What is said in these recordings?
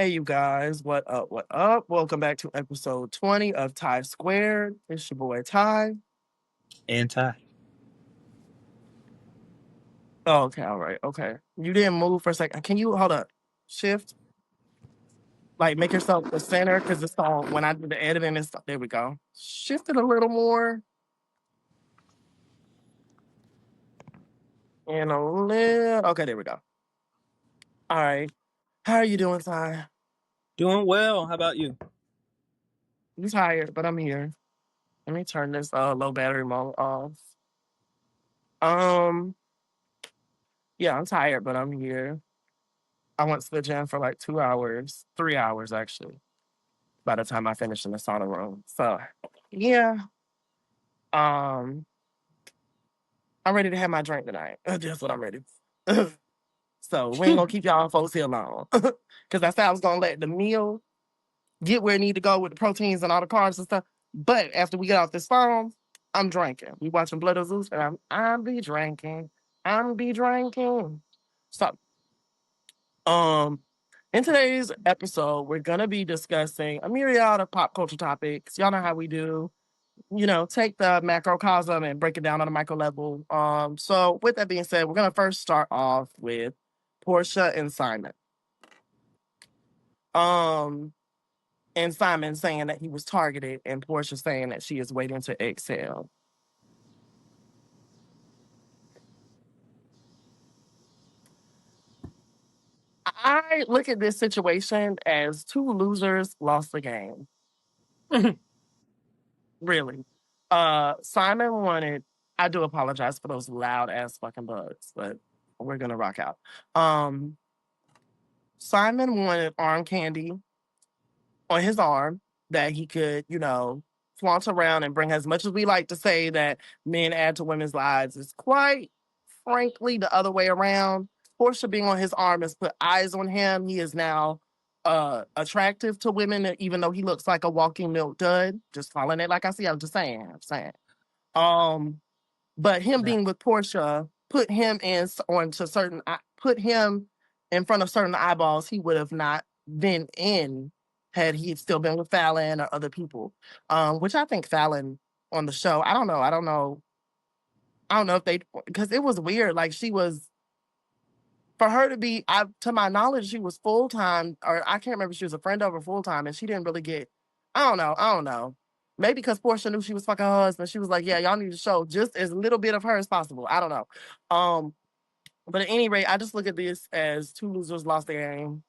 Hey, you guys, what up? What up? Welcome back to episode 20 of Ty Squared. It's your boy Ty. And Ty. Oh, okay, all right, okay. You didn't move for a second. Can you hold up? Shift, like make yourself the center because it's all when I do the editing and stuff. There we go. Shift it a little more and a little. Okay, there we go. All right. How are you doing, Ty? Doing well. How about you? I'm tired, but I'm here. Let me turn this low battery mode off. Um, yeah, I'm tired, but I'm here. I went to the gym for like 2 hours, 3 hours actually, by the time I finished in the sauna room. So yeah. Um, I'm ready to have my drink tonight. That's what I'm ready for. So we ain't gonna keep y'all folks here long. Cause I said I was gonna let the meal get where it need to go with the proteins and all the carbs and stuff. But after we get off this phone, I'm drinking. We watching Blood of Zeus and I'm be drinking. I'm be drinking. So Um, in today's episode, we're gonna be discussing a myriad of pop culture topics. Y'all know how we do. Take the macrocosm and break it down on a micro level. So with that being said, we're gonna first start off with Portia and Simon. Um, and Simon saying that he was targeted, and Portia saying that she is waiting to exhale. I look at this situation as two losers lost the game. Really. Simon wanted, I do apologize for those loud ass fucking bugs, but we're gonna rock out. Um, Simon wanted arm candy on his arm that he could, flaunt around and bring as much as we like to say that men add to women's lives is quite frankly the other way around. Portia being on his arm has put eyes on him. He is now attractive to women, even though he looks like a walking milk dud. Just calling it like I see. I'm just saying. I'm saying. But him Right. being with Portia put him in front of certain eyeballs he would have not been in had he still been with Fallon or other people. Which I think Fallon on the show, I don't know. I don't know if they because it was weird. Like she was for her to be, to my knowledge, she was full time, or I can't remember if she was a friend of her full time, and she didn't really get. I don't know. I don't know. Maybe because Portia knew she was fucking her husband, she was like, "Yeah, y'all need to show just as little bit of her as possible." I don't know. But at any rate, I just look at this as two losers lost their game,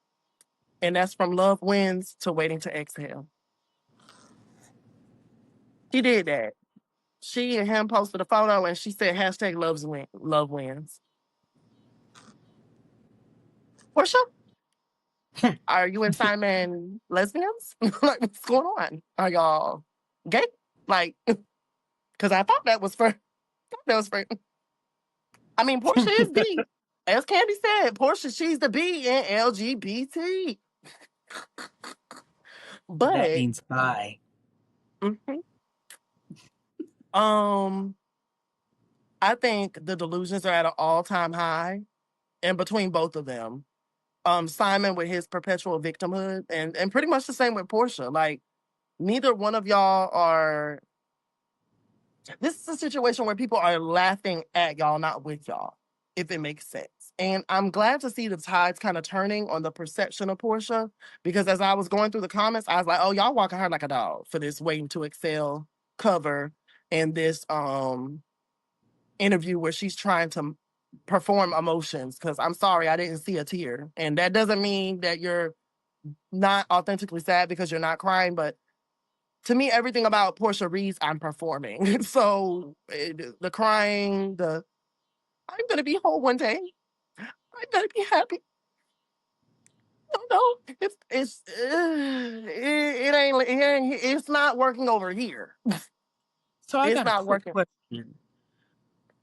and that's from love wins to waiting to exhale. She did that. She and him posted a photo, and she said hashtag love wins. Portia, are you and Simon lesbians? Like, what's going on? Are y'all gay? Like, because I thought that was for, I mean, Portia is B. As Candy said, Portia, she's the B in LGBT. That But, means hi. mhm, um, I think the delusions are at an all-time high in between both of them. Simon with his perpetual victimhood, and pretty much the same with Portia. Like, neither one of y'all are. This is a situation where people are laughing at y'all, not with y'all, if it makes sense. And I'm glad to see the tides kind of turning on the perception of Portia, because as I was going through the comments, I was like, oh, y'all walking her like a dog for this waiting to excel cover and this interview where she's trying to perform emotions. Because I'm sorry, I didn't see a tear. And that doesn't mean that you're not authentically sad because you're not crying, but to me, everything about Portia reads, I'm performing. So the crying, I'm gonna be whole one day. I'm gonna be happy. No, it's not working over here. So I It's got a not quick working. question.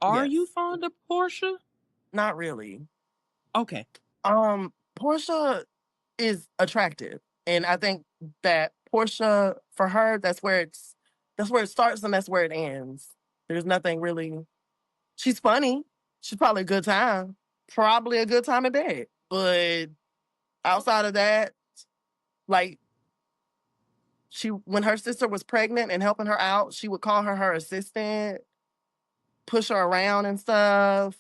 Are you Yes, fond of Portia? not really. Okay. Portia is attractive, and I think that Portia, for her, that's where it starts and that's where it ends. There's nothing really. She's funny. She's probably a good time. Probably a good time in bed. But outside of that, Like, when her sister was pregnant and helping her out, she would call her assistant, push her around and stuff.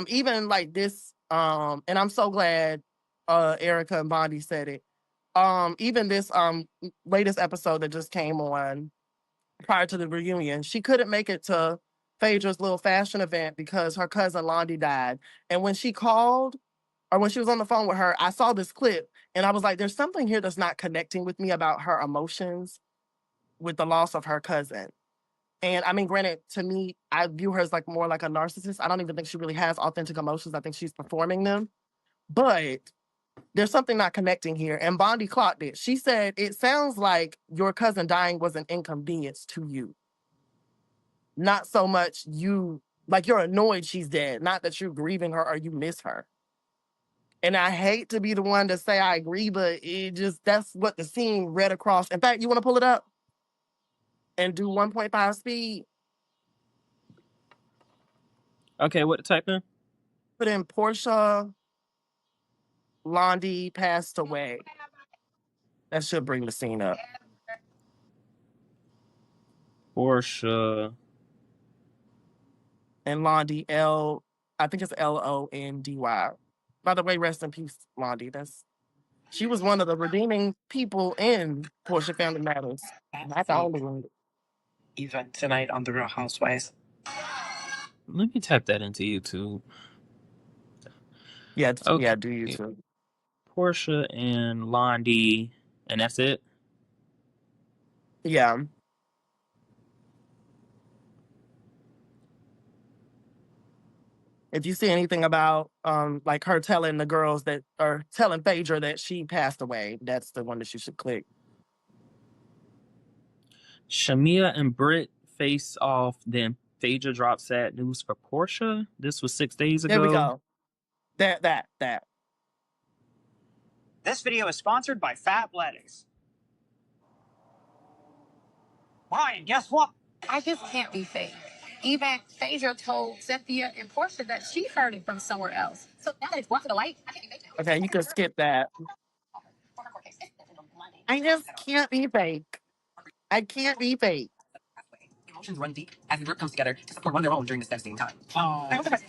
Even like this, and I'm so glad Erica and Bondi said it. Even this latest episode that just came on prior to the reunion, she couldn't make it to Phaedra's little fashion event because her cousin Londi died. And when she called, or when she was on the phone with her, I saw this clip and I was like, there's something here that's not connecting with me about her emotions with the loss of her cousin. And I mean, granted, to me, I view her as like more like a narcissist. I don't even think she really has authentic emotions. I think she's performing them. But there's something not connecting here. And Bondi clocked it. She said, it sounds like your cousin dying was an inconvenience to you. Not so much like you're annoyed she's dead, not that you're grieving her or you miss her. And I hate to be the one to say I agree, but that's what the scene read across. In fact, you want to pull it up and do 1.5 speed? Okay, what to type in? Put in Portia, Londi passed away. That should bring the scene up. Portia. And Londi, I think it's Londy. By the way, rest in peace, Londi. She was one of the redeeming people in Portia Family Matters. Not the only one. Event tonight on The Real Housewives. Let me type that into YouTube. Yeah, Okay. yeah, do YouTube. Portia and Londi, and that's it? Yeah. If you see anything about like her telling the girls that, or telling Phaedra that she passed away, that's the one that you should click. Shamia and Britt face off, then Phaedra drops sad news for Portia. This was 6 days ago. There we go. That. This video is sponsored by Fabletics. Brian, guess what? I just can't be fake. Even Phaedra told Cynthia and Portia that she heard it from somewhere else. So now that it's brought to the light, I can't be fake now. Okay, you can skip that. I just can't be fake. I can't be fake. Emotions run deep as the group comes together to support one of their own during this devastating time. Oh. Text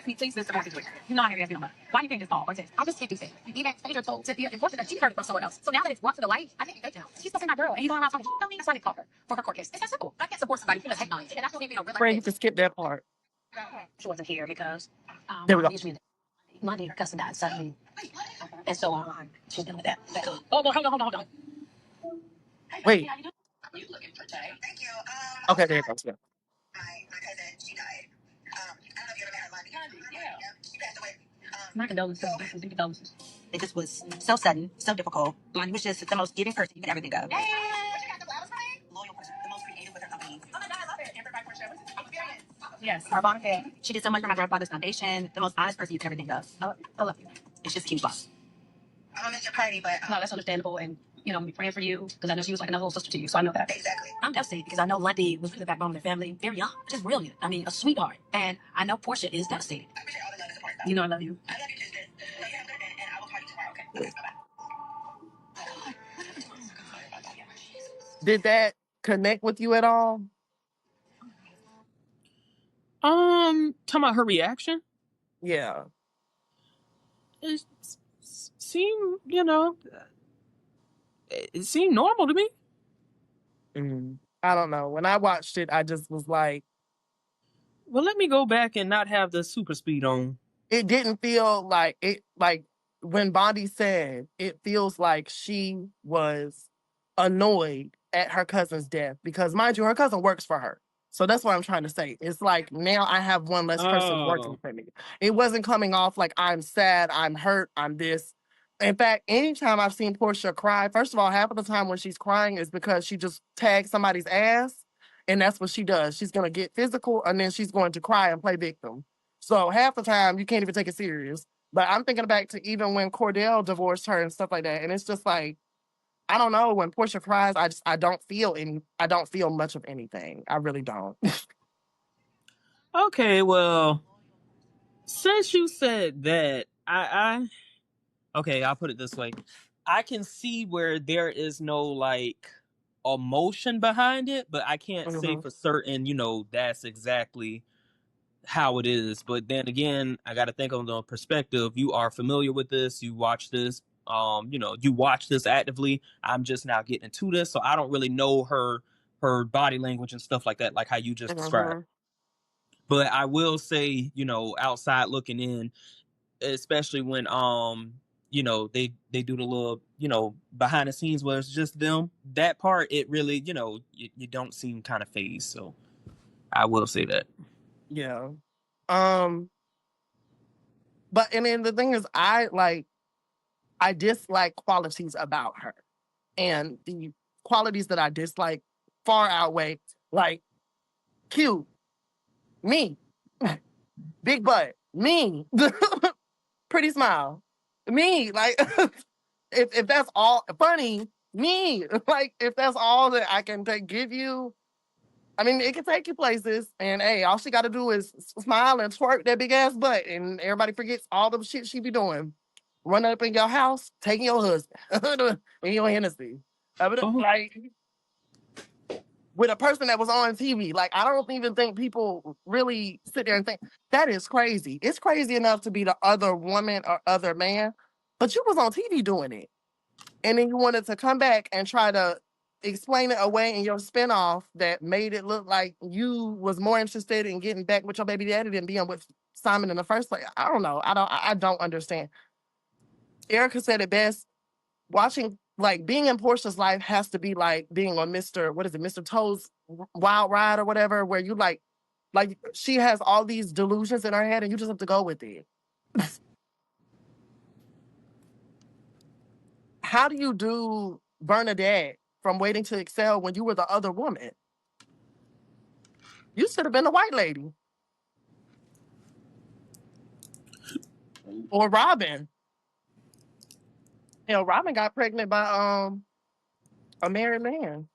me, please, Mr. Situation. You know I have to know. Why do you think this call? I just can't be fake. Even Phaedra told Cynthia and Portia that she heard it from somewhere else. So now that it's brought to the light, I can't be fake now. She's supposed to be my girl, and you don't know how to tell me. That's why they call her for her court case. It's that simple. I can't support somebody who does hate knowledge, and I don't even know real Friend, you can skip that part. She wasn't here because there we go. Monday her cousin died suddenly, and so she's done with that. Hold on. Wait. You looking pretty. Thank you. Okay, there it goes. Yeah. My cousin, she died. I don't know if you ever met her, Lonnie. Yeah. She passed away. My condolences. Big condolences. It just was so sudden, so difficult. Lonnie was just the most giving person you could ever think of. Yay! What you got, the flowers for me? Loyal person, the most creative with her company. Oh my God, I love it. Amber by Portia. I'm feeling it. Yes. Our bond family. She did so much for my grandfather's foundation. The most honest person you could ever think of. I love you. It's just a huge loss. I'm gonna miss your party, but No, that's understandable, and you know, I'm praying for you because I know she was like another little sister to you, so I know that. exactly. I'm devastated because I know Lundy was really the backbone of the family. Very young, just brilliant. I mean, a sweetheart. And I know Portia is devastated. I appreciate all the love and support. You know I love you. I love you too, sis. So you have a good day, and I will call you tomorrow, okay? Bye-bye. Did that connect with you at all? Talking about her reaction? Yeah. It seemed, it seemed normal to me. I don't know. When I watched it, I just was like, well, let me go back and not have the super speed on. It didn't feel like it, like when Bondi said, it feels like she was annoyed at her cousin's death because, mind you, her cousin works for her. So that's what I'm trying to say. It's like, now I have one less person working for me. It wasn't coming off like I'm sad, I'm hurt, I'm this. In fact, anytime I've seen Portia cry, first of all, half of the time when she's crying is because she just tags somebody's ass. And that's what she does. She's going to get physical and then she's going to cry and play victim. So half the time you can't even take it serious. But I'm thinking back to even when Cordell divorced her and stuff like that. And it's just like, I don't know, when Portia cries, I don't feel much of anything. I really don't. Okay, well, since you said that, okay, I'll put it this way. I can see where there is no like emotion behind it, but I can't say for certain, that's exactly how it is. But then again, I got to think on the perspective. You are familiar with this. You watch this. You watch this actively. I'm just now getting into this, so I don't really know her body language and stuff like that, like how you just described. But I will say, outside looking in, especially when they do the little behind the scenes where it's just them. That part, it really you don't seem kind of phased. So I will say that. Yeah. But and then the thing is, I dislike qualities about her, and the qualities that I dislike far outweigh like cute, me, big butt, me, pretty smile, me. Like if that's all funny, me. Like if that's all that I can give you. I mean, it can take you places, and hey, all she got to do is smile and twerk that big ass butt, and everybody forgets all the shit she be doing. Run up in your house, taking your husband and your Hennessy. Like with a person that was on TV, like I don't even think people really sit there and think that is crazy. It's crazy enough to be the other woman or other man, but you was on TV doing it, and then you wanted to come back and try to explain it away in your spinoff that made it look like you was more interested in getting back with your baby daddy than being with Simon in the first place. I don't know. I don't understand. Erica said it best. Watching like being in Portia's life has to be like being on Mr. Toad's Wild Ride or whatever, where you like she has all these delusions in her head and you just have to go with it. How do you do Bernadette from Waiting to Excel when you were the other woman? You should have been the white lady. Or Robin. Hell, Robin got pregnant by a married man.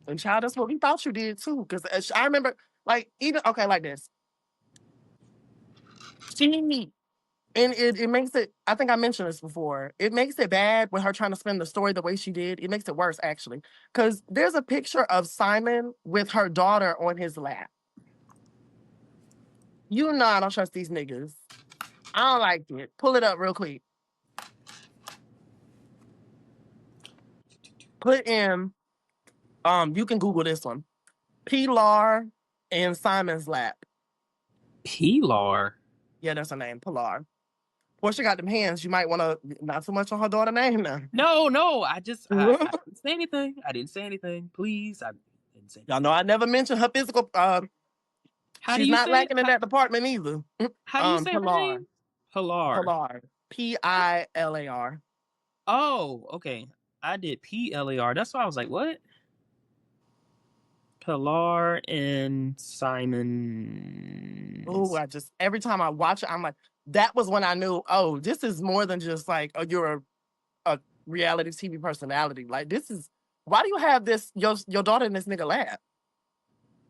And child, that's what we thought you did too. Because I remember, like, even like this. And it makes it, I think I mentioned this before, it makes it bad with her trying to spin the story the way she did. It makes it worse, actually. Because there's a picture of Simon with her daughter on his lap. You know I don't trust these niggas. I don't like it. Pull it up real quick. Put in, you can Google this one. Pilar in Simon's lap. Pilar? Yeah, that's her name, Pilar. Portia got them hands. You might want to, not so much on her daughter's name now. No. I didn't say anything. I didn't say anything. Please. I didn't say anything. Y'all know I never mentioned her physical. She's not lacking in that department either. How do you say Pilar. her name? Pilar. Pilar. Oh, okay. I did PLAR. That's why I was like, what? Pilar and Simon. Oh, every time I watch it, I'm like, that was when I knew, oh, this is more than just like, oh, you're a reality TV personality. Like, this is, why do you have this, your daughter in this nigga lap?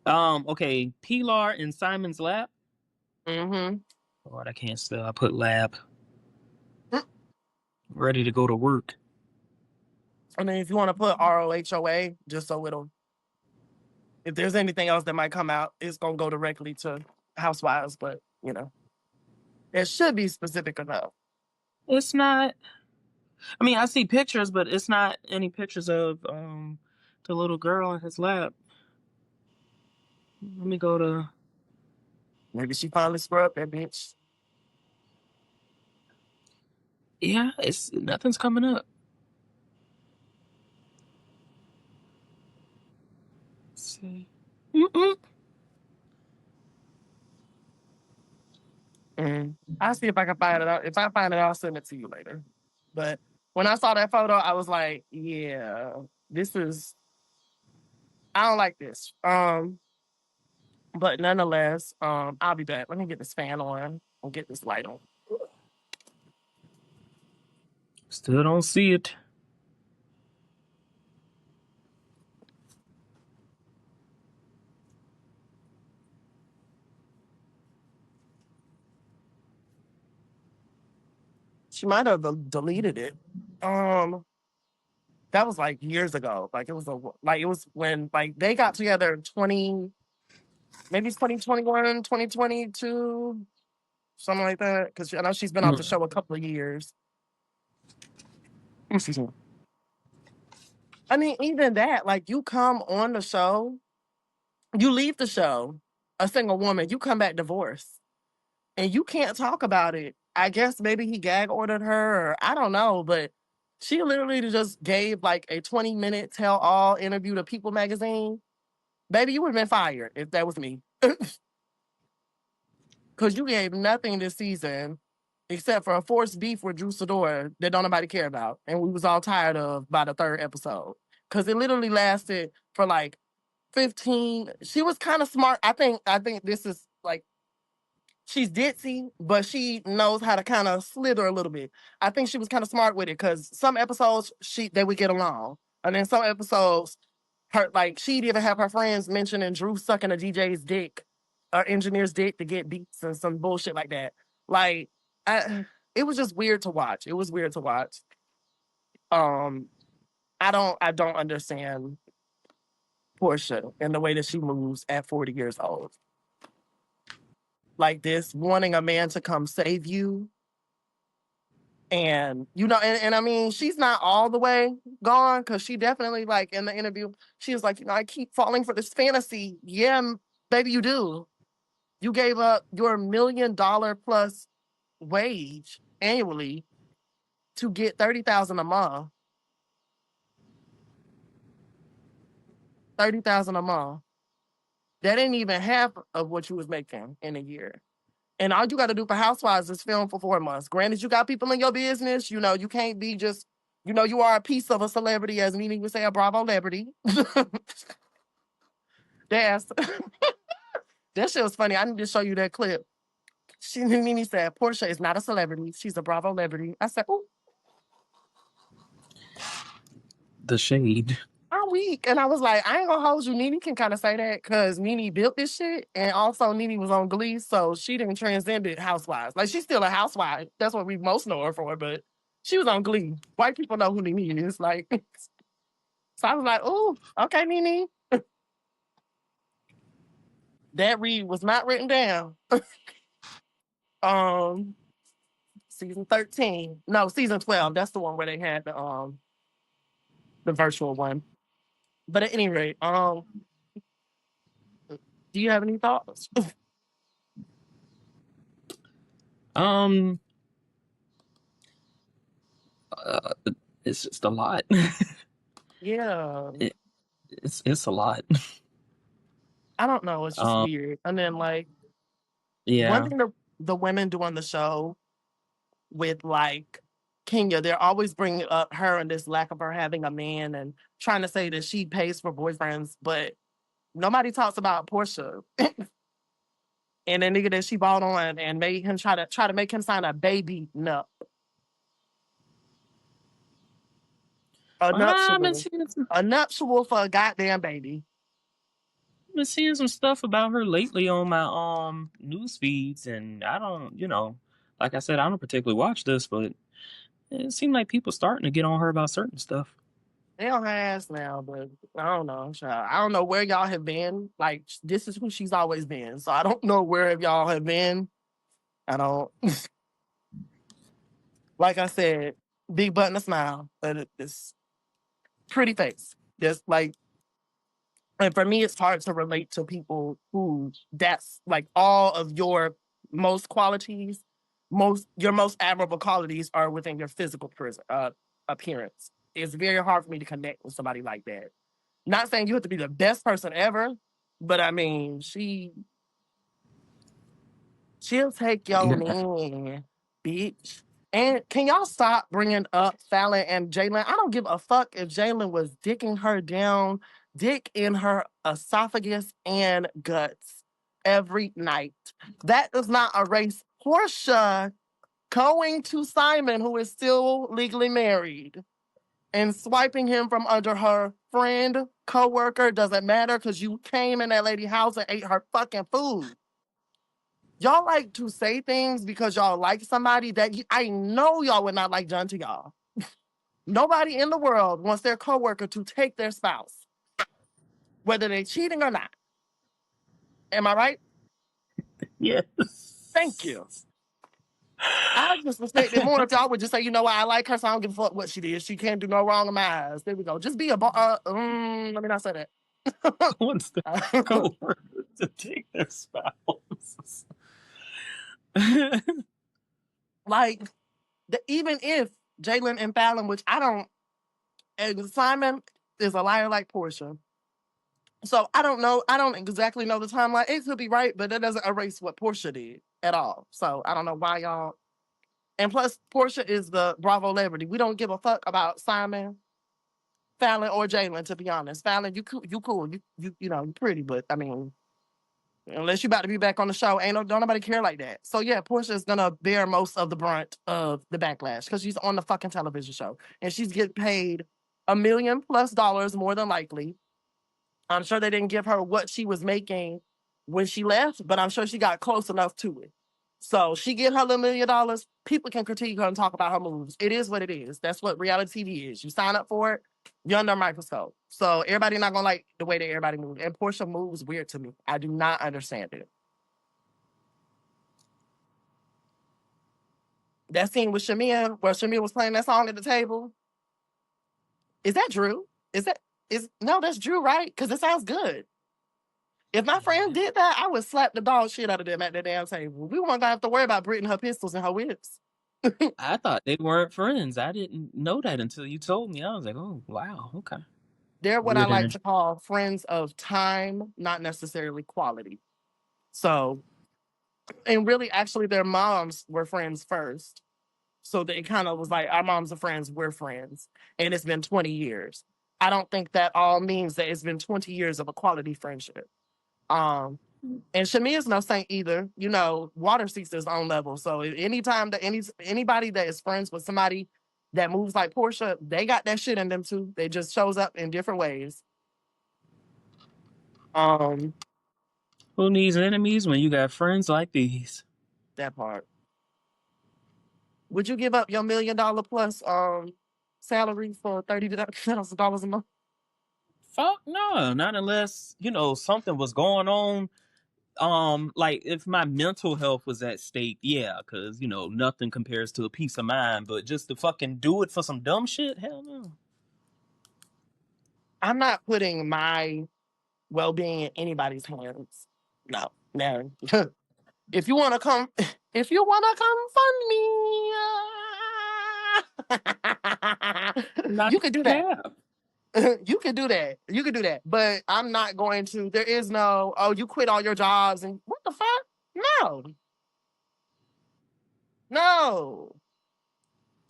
Okay, Pilar in Simon's lap. Mm-hmm. Lord, I can't spell. I put lab. Ready to go to work. And then if you want to put ROHOA, just so if there's anything else that might come out, it's going to go directly to Housewives, but, it should be specific enough. It's not. I mean, I see pictures, but it's not any pictures of the little girl in his lap. Let me go to. Maybe she finally scrubbed that bitch. Yeah, nothing's coming up. Let's see. I'll see if I can find it out. If I find it, I'll send it to you later. But when I saw that photo, I was like, yeah, I don't like this. But nonetheless, I'll be back. Let me get this fan on and get this light on. Still don't see it. She might have deleted it. That was like years ago. Like it was when like they got together 20, maybe it's 2021, 2022, something like that. Because I know she's been off the show a couple of years. Excuse me. I mean, even that, like you come on the show, you leave the show, a single woman, you come back divorced, and you can't talk about it. I guess maybe he gag ordered her, or I don't know, but she literally just gave like a 20-minute tell all interview to People magazine. Baby, you would have been fired if that was me. Because you gave nothing this season except for a forced beef with Drew Sidora that don't nobody care about. And we was all tired of by the third episode. Because it literally lasted for like 15. She was kind of smart. I think this is like, she's ditzy, but she knows how to kind of slither a little bit. I think she was kind of smart with it because some episodes they would get along. And then some episodes, she'd even have her friends mentioning Drew sucking a DJ's dick or engineer's dick to get beats and some bullshit like that. Like, it was just weird to watch. It was weird to watch. Um, I don't understand Portia and the way that she moves at 40 years old. Like this, wanting a man to come save you. And, and I mean, she's not all the way gone because she definitely, like, in the interview, she was like, I keep falling for this fantasy. Yeah, baby, you do. You gave up your $1 million plus wage annually to get $30,000 a month. $30,000 a month. That ain't even half of what you was making in a year. And all you got to do for Housewives is film for 4 months. Granted, you got people in your business. You can't be just, you are a piece of a celebrity, as Nene would say, a Bravo celebrity. That shit was funny. I need to show you that clip. Nene said, Portia is not a celebrity. She's a Bravo celebrity. I said, ooh. The shade. I'm weak. And I was like, I ain't gonna hold you. Nene can kind of say that because Nene built this shit. And also Nene was on Glee, so she didn't transcend it Housewives. Like, she's still a housewife. That's what we most know her for, but she was on Glee. White people know who Nene is. Like, so I was like, oh, okay, Nene. That read was not written down. Season 13. No, season 12. That's the one where they had the virtual one. But at any rate, do you have any thoughts? It's just a lot. Yeah. It's a lot. I don't know. It's just weird. And then, like, one thing the women do on the show with, like, Kenya, they're always bringing up her and this lack of her having a man and trying to say that she pays for boyfriends, but nobody talks about Portia. And the nigga that she bought on and made him try to make him sign a baby nup. A nuptial for a goddamn baby. I've been seeing some stuff about her lately on my news feeds, and I don't, like I said, I don't particularly watch this, but it seemed like people starting to get on her about certain stuff. They on her ass now, but I don't know. I don't know where y'all have been. Like, this is who she's always been. So I don't know where y'all have been. I don't. Like I said, big butt and a smile, but it's pretty face. Just like, and for me, it's hard to relate to people who that's like all of your most qualities, your most admirable qualities are within your physical appearance. It's very hard for me to connect with somebody like that. Not saying you have to be the best person ever, but I mean, she'll take your man, bitch. And can y'all stop bringing up Fallon and Jalen? I don't give a fuck if Jalen was dicking her down, dick in her esophagus and guts every night. That does not erase Portia going to Simon, who is still legally married, and swiping him from under her friend, co-worker, doesn't matter because you came in that lady's house and ate her fucking food. Y'all like to say things because y'all like somebody that I know y'all would not like done to y'all. Nobody in the world wants their coworker to take their spouse, whether they're cheating or not. Am I right? Yes. Thank you. I just respect it more if y'all would just say, you know what, I like her, so I don't give a fuck what she did. She can't do no wrong in my eyes. There we go. Just be a let me not say that. Wants the coworker to take their spouse. Like, even if Jalen and Fallon, which I don't, and Simon is a liar like Portia. So I don't know. I don't exactly know the timeline. It could be right, but that doesn't erase what Portia did at all. So I don't know why y'all. And plus, Portia is the Bravo celebrity. We don't give a fuck about Simon, Fallon, or Jalen. To be honest, Fallon, you cool, you know, you pretty, but I mean, unless you about to be back on the show, don't nobody care like that. So yeah, Portia is gonna bear most of the brunt of the backlash because she's on the fucking television show and she's getting paid $1 million+ more than likely. I'm sure they didn't give her what she was making when she left, but I'm sure she got close enough to it. So she get her little $1 million. People can critique her and talk about her moves. It is what it is. That's what reality TV is. You sign up for it, you're under a microscope. So everybody not gonna like the way that everybody moves. And Portia moves weird to me. I do not understand it. That scene with Shamia, where Shamia was playing that song at the table. Is that Drew? No, that's Drew, right? Because it sounds good. If my friend did that, I would slap the dog shit out of them at the damn table. We weren't gonna have to worry about Brit and her pistols and her whips. I thought they weren't friends. I didn't know that until you told me. I was like, oh, wow, okay. They're what I Weird like energy. to call friends of time, not necessarily quality. So, and really, actually, their moms were friends first. So it kind of was like, our moms are friends, we're friends. And it's been 20 years. I don't think that all means that it's been 20 years of a quality friendship. And Shamia's no saint either. You know, water seeks its own level. So anytime that anybody that is friends with somebody that moves like Portia, they got that shit in them too. They just shows up in different ways. Who needs enemies when you got friends like these? That part. Would you give up your $1 million plus salary for $30,000 a month? Fuck no, not unless, something was going on. Like if my mental health was at stake, yeah, because, nothing compares to a peace of mind. But just to fucking do it for some dumb shit, hell no. I'm not putting my well-being in anybody's hands. No. If you want to come, fund me, Not you could do that. cap. You could do that. You could do that. But I'm not going to. There is no, oh, you quit all your jobs and what the fuck? No. No.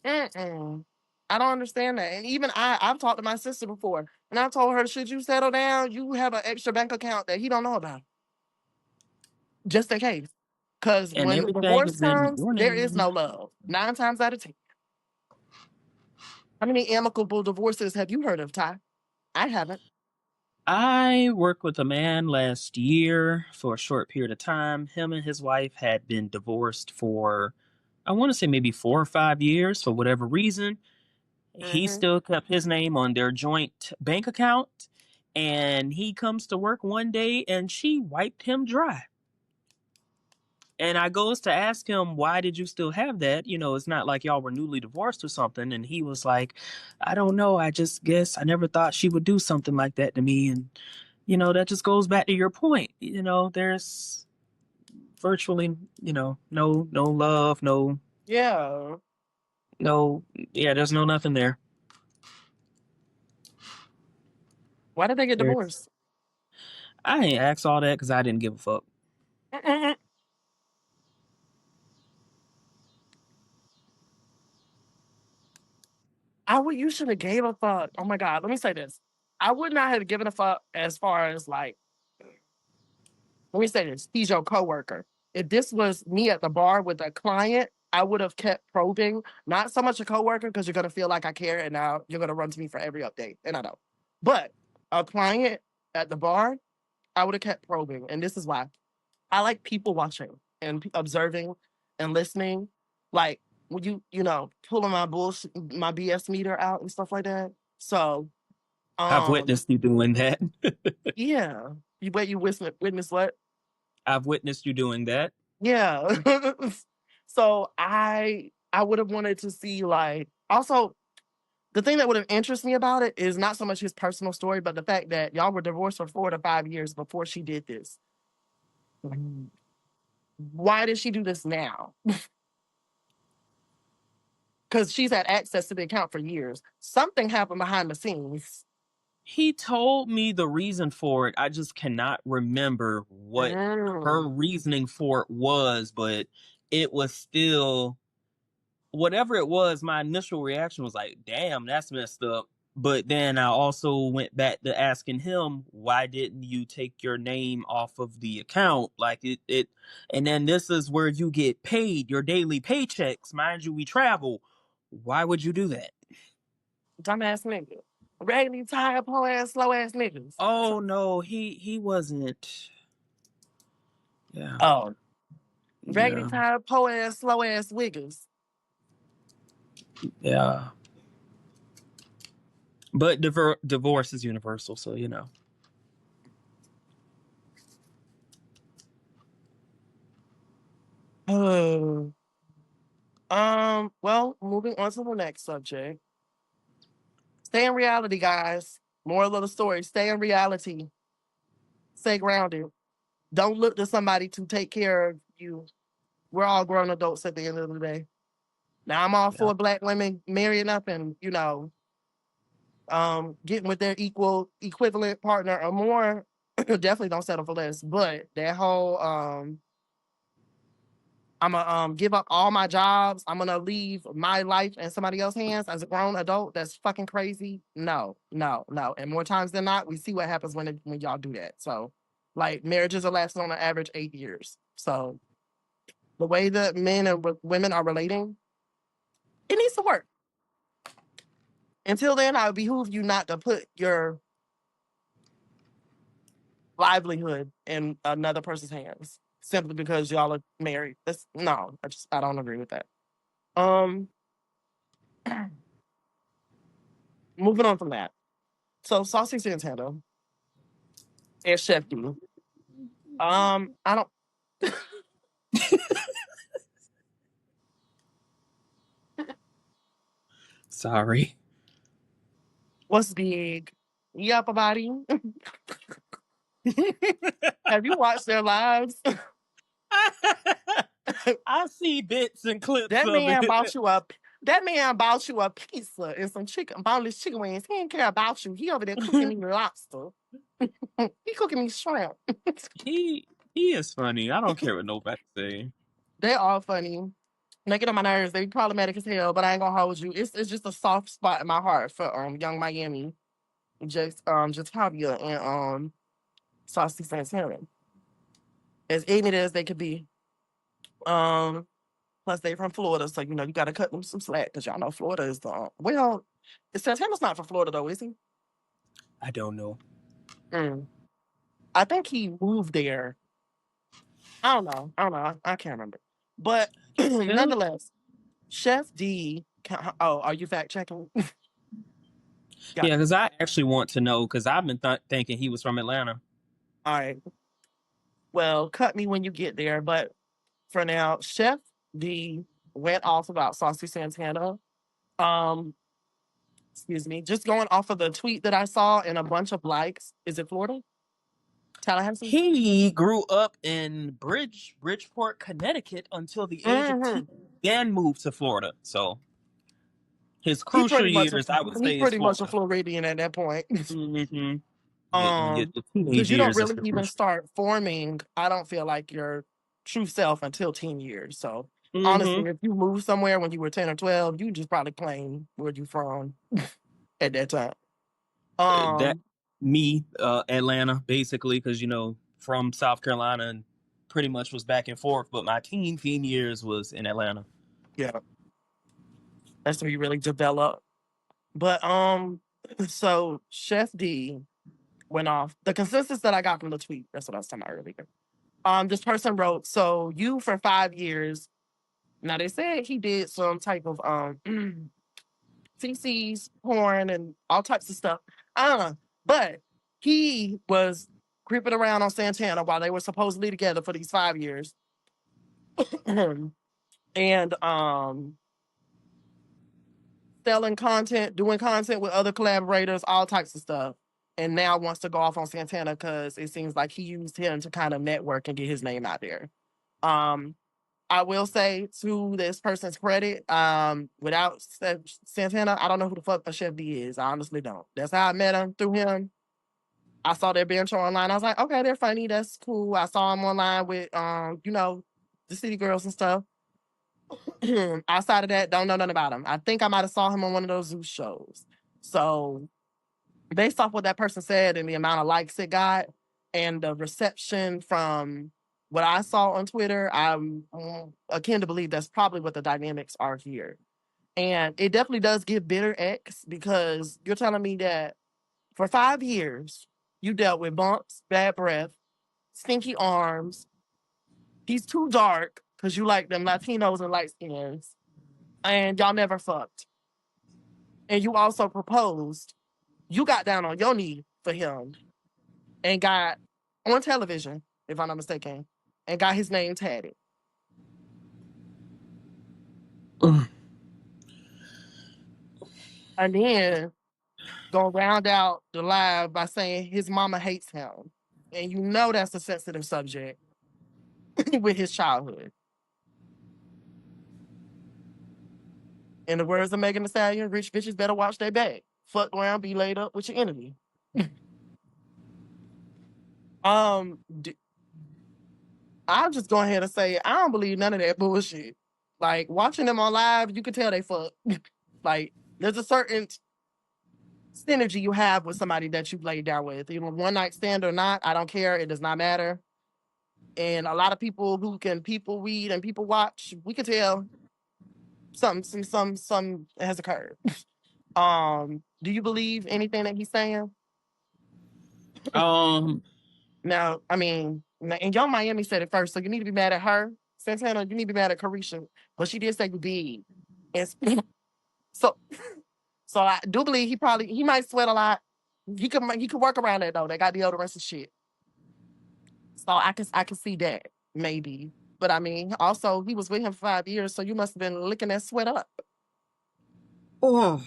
Mm-mm. I don't understand that. And even I've talked to my sister before, and I told her, should you settle down, you have an extra bank account that he don't know about, just in case. Because And when everything divorce is in comes, your there is name. no love. 9 times out of 10. How many amicable divorces have you heard of, Ty? I haven't. I worked with a man last year for a short period of time. Him and his wife had been divorced for, I want to say maybe 4 or 5 years for whatever reason. He Mm-hmm. still kept his name on their joint bank account. And he comes to work one day and she wiped him dry. And I goes to ask him, why did you still have that? It's not like y'all were newly divorced or something. And he was like, I don't know. I just guess I never thought she would do something like that to me. And, that just goes back to your point. There's virtually, no love, Yeah. there's no nothing there. Why did they get There's, divorced? I ain't asked all that because I didn't give a fuck. Mm-mm. You should have gave a fuck. Oh my God. Let me say this. I would not have given a fuck as far as like, let me say this. He's your coworker. If this was me at the bar with a client, I would have kept probing. Not so much a coworker because you're gonna feel like I care, and now you're gonna run to me for every update, and I don't. But a client at the bar, I would have kept probing, and this is why. I like people watching and observing and listening. Like when you know, pulling my bullshit, my BS meter out and stuff like that. So, I've um, witnessed you doing that. yeah. You witness what? I've witnessed you doing that. Yeah. So I would have wanted to see like also the thing that would have interested me about it is not so much his personal story, but the fact that y'all were divorced for 4 to 5 years before she did this. Why did she do this now? Because she's had access to the account for years. Something happened behind the scenes. He told me the reason for it. I just cannot remember what her Mm. reasoning for it was, but it was still whatever it was. My initial reaction was like, damn, that's messed up. But then I also went back to asking him, why didn't you take your name off of the account? Like and then this is where you get paid your daily paychecks. Mind you, we travel. Why would you do that? Dumbass nigga. Raggedy, tired, poor ass, slow ass niggas. Oh no, he wasn't. Yeah, Oh, raggedy, yeah, tired, poor ass, slow ass wiggers. yeah. But divorce is universal, so you know. Oh. Well, moving on to the next subject. Stay in reality, guys. Moral of the story, stay in reality. Stay grounded. Don't look to somebody to take care of you. We're all grown adults at the end of the day. Now I'm all Yeah, for Black women marrying up and, you know, getting with their equivalent partner or more. Definitely don't settle for less. But that whole I'm gonna give up all my jobs. I'm gonna leave my life in somebody else's hands as a grown adult. That's fucking crazy. No, no, no. And more times than not, we see what happens when y'all do that. So, like marriages are lasting on an average 8 years. So the way that men and women are relating, it needs to work. Until then, I would behoove you not to put your livelihood in another person's hands simply because y'all are married. That's no, I don't agree with that. Um, moving on from that. So Saucy Santana and Chef D. I don't. sorry. What's big? Yup, buddy. Have you watched their lives? I see bits and clips that of man it. bought you a. That man bought you a pizza and some boneless chicken wings. He didn't care about you. He over there cooking me lobster. He cooking me shrimp. He is funny. I don't care what nobody say. They all funny. They get on my nerves. They problematic as hell, but I ain't gonna hold you. It's just a soft spot in my heart for Young Miami, just Javier and Saucy Santana. As ignorant as they could be. Um, Plus they from Florida, so you know you got to cut them some slack because y'all know Florida is the well. Santana's not from Florida though, is he? I don't know. Mm. I think he moved there. I don't know. I can't remember. But Yeah, nonetheless, Chef D. Oh, are you fact checking? Got yeah, it. because I actually want to know because I've been thinking he was from Atlanta. All right. Well, cut me when you get there. But for now, Chef D went off about Saucy Santana. Um, excuse me. Just going off of the tweet that I saw and a bunch of likes. Is it Florida? Tallahassee? He grew up in Bridgeport, Connecticut until the age of 10, Mm-hmm. then moved to Florida. So his He crucial pretty much years, I would he say, is pretty much a Florida. Floridian at that point. Mm-hmm. Yeah, the teenage Because you don't years is really the even crucial. start forming, I don't feel like your true self until 10 years. So Mm-hmm. honestly, if you moved somewhere when you were 10 or 12, you just probably claim where you from at that time. That Um, me, Atlanta, basically, because from South Carolina and pretty much was back and forth. But my teen years was in Atlanta. yeah, that's where you really develop. But so Chef D went off. The consensus that I got from the tweet, that's what I was talking about earlier. This person wrote, so you for 5 years Now they said he did some type of CC's porn and all types of stuff. But he was creeping around on Santana while they were supposedly together for these 5 years. And selling content, doing content with other collaborators, all types of stuff. And now wants to go off on Santana because it seems like he used him to kind of network and get his name out there. I will say to this person's credit, without Santana, I don't know who the fuck Chef D is. I honestly don't. That's how I met him, through him. I saw their banter online. I was like, okay, they're funny. That's cool. I saw him online with, the City Girls and stuff. Outside of that, don't know nothing about him. I think I might have saw him on one of those Zeus shows. So based off what that person said and the amount of likes it got and the reception from what I saw on Twitter, I'm akin to believe that's probably what the dynamics are here. And it definitely does give bitter X because you're telling me that for 5 years, you dealt with bumps, bad breath, stinky arms. He's too dark because you like them Latinos and light skins. And y'all never fucked. And you also proposed. You got down on your knee for him and got on television, if I'm not mistaken, and got his name tatted. And then gonna round out the live by saying his mama hates him. And you know that's a sensitive subject with his childhood. In the words of Megan Thee Stallion, rich bitches better watch their back. Fuck around, be laid up with your enemy. I'm just going ahead and say I don't believe none of that bullshit. Like watching them on live, you can tell they fuck. Like there's a certain synergy you have with somebody that you laid down with. You know, one night stand or not, I don't care. It does not matter. And a lot of people who can people read and people watch, we can tell some has occurred. Do you believe anything that he's saying? Now, I mean, and Young Miami said it first, so you need to be mad at her. Santana, you need to be mad at Carisha, but she did say you big. And so I do believe he might sweat a lot. He could work around that though. They got deodorants and shit. So I can see that maybe. But I mean, also he was with him for 5 years, so you must have been licking that sweat up. Oh.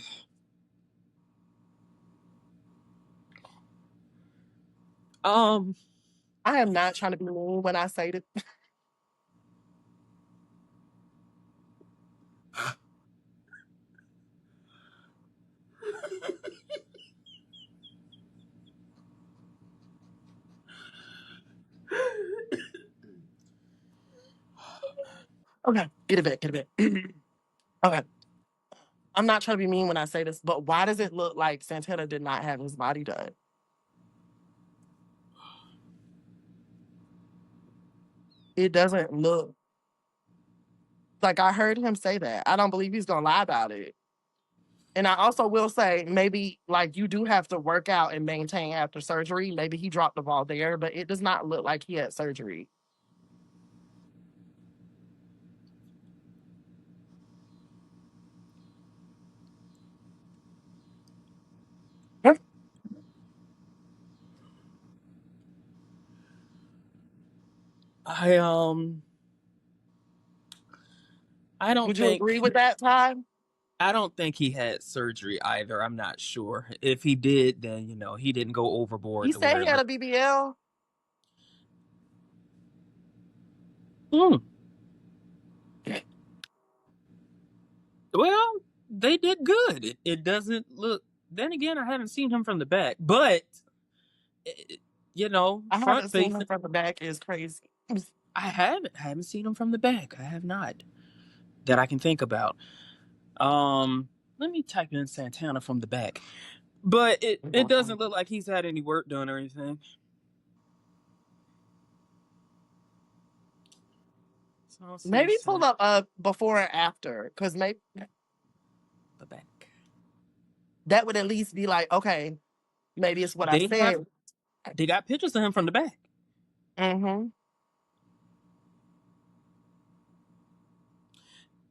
I am not trying to be mean when I say that. Okay, get it back. Okay. I'm not trying to be mean when I say this, but why does it look like Santana did not have his body done? It doesn't look like I heard him say that. I don't believe he's gonna lie about it. And I also will say maybe like you do have to work out and maintain after surgery. Maybe he dropped the ball there, but it does not look like he had surgery. I don't Would you think agree with that, Ty? I don't think he had surgery either. I'm not sure. If he did, then he didn't go overboard He to said he had wherever. a BBL. Well, they did good. It doesn't look. Then again, I haven't seen him from the back, but I front haven't seen him facing. from the back is crazy. I haven't seen him from the back. I have not, that I can think about. Let me type in Santana from the back, but it doesn't look like he's had any work done or anything. Maybe pull up before and after, because maybe the back. that would at least be like, okay, maybe it's what I said. They got pictures of him from the back. Mm-hmm.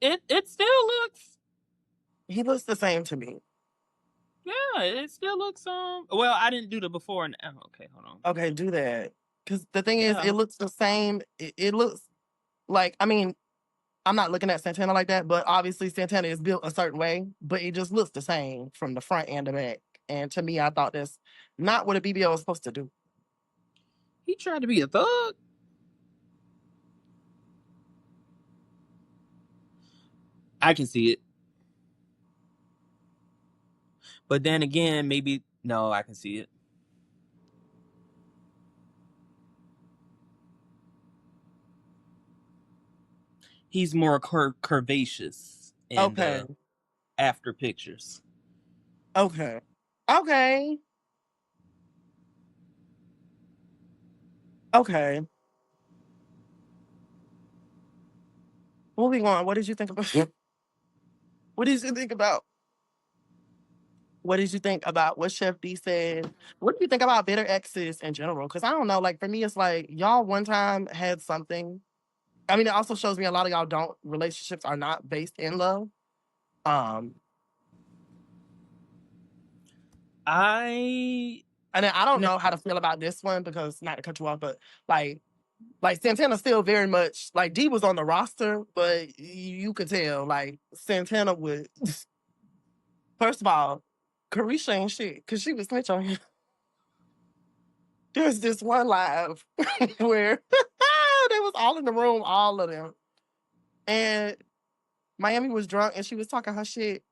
It still looks. He looks the same to me. Yeah, it still looks. Well, I didn't do the before and okay, hold on. Okay, do that. Because the thing is, Yeah. it looks the same. It looks like, I mean, I'm not looking at Santana like that, but obviously Santana is built a certain way, but it just looks the same from the front and the back. And to me, I thought that's not what a BBL is supposed to do. He tried to be a thug. I can see it. But then again, maybe no, I can see it. He's more curvaceous in Okay. the after pictures. Okay. Okay. Okay. Moving on. What did you think about? What did you think about? What did you think about what Chef D said? What do you think about bitter exes in general? Because I don't know. Like for me, it's like y'all one time had something. I mean, it also shows me a lot of y'all don't. Relationships are not based in love. Um, I and then I don't no, know how to feel about this one because not to cut you off, but like Santana still very much like D was on the roster, but you could tell like Santana would. First of all, Carisha ain't shit because she was snitch on him. There's this one live where they was all in the room, all of them, and Miami was drunk and she was talking her shit,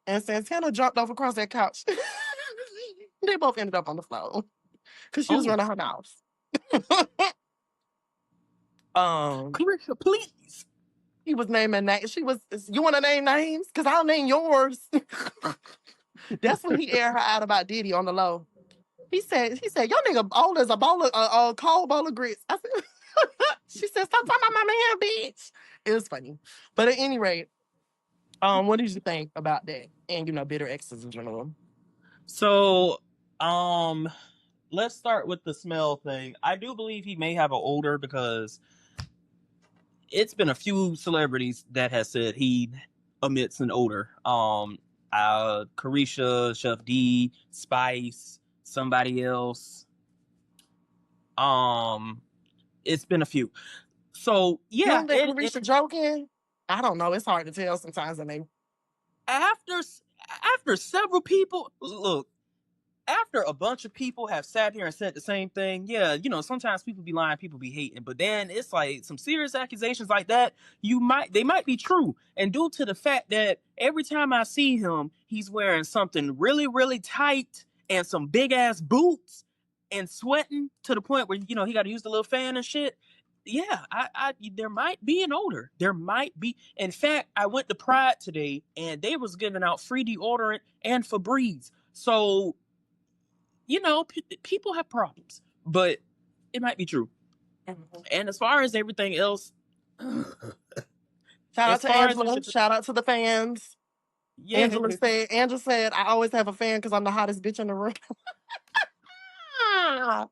and Santana jumped off across that couch. They both ended up on the floor because she was running her mouth. Carisha, please. He was naming names. She was, you want to name names? Because I'll name yours. That's when he aired her out about Diddy on the low. He said, your nigga old as a bowl of, cold bowl of grits. I said, she said, stop talking about my man, bitch. It was funny. But at any rate, what did you think about that? And, bitter exes in general. So, let's start with the smell thing. I do believe he may have an odor because it's been a few celebrities that has said he emits an odor. Carisha, Chef D, Spice, somebody else. It's been a few. So You yeah, don't think Carisha joking? I don't know. It's hard to tell sometimes when they. After several people look. After a bunch of people have sat here and said the same thing, yeah, sometimes people be lying, people be hating, but then it's like some serious accusations like that, they might be true. And due to the fact that every time I see him, he's wearing something really, really tight and some big ass boots and sweating to the point where, he got to use the little fan and shit. Yeah, I there might be an odor. There might be. In fact, I went to Pride today and they was giving out free deodorant and Febreze. So people have problems, but it might be true. Mm-hmm. And as far as everything else, shout out to Angela. Shout out to the fans. Yeah. Angela said, I always have a fan because I'm the hottest bitch in the room. All right,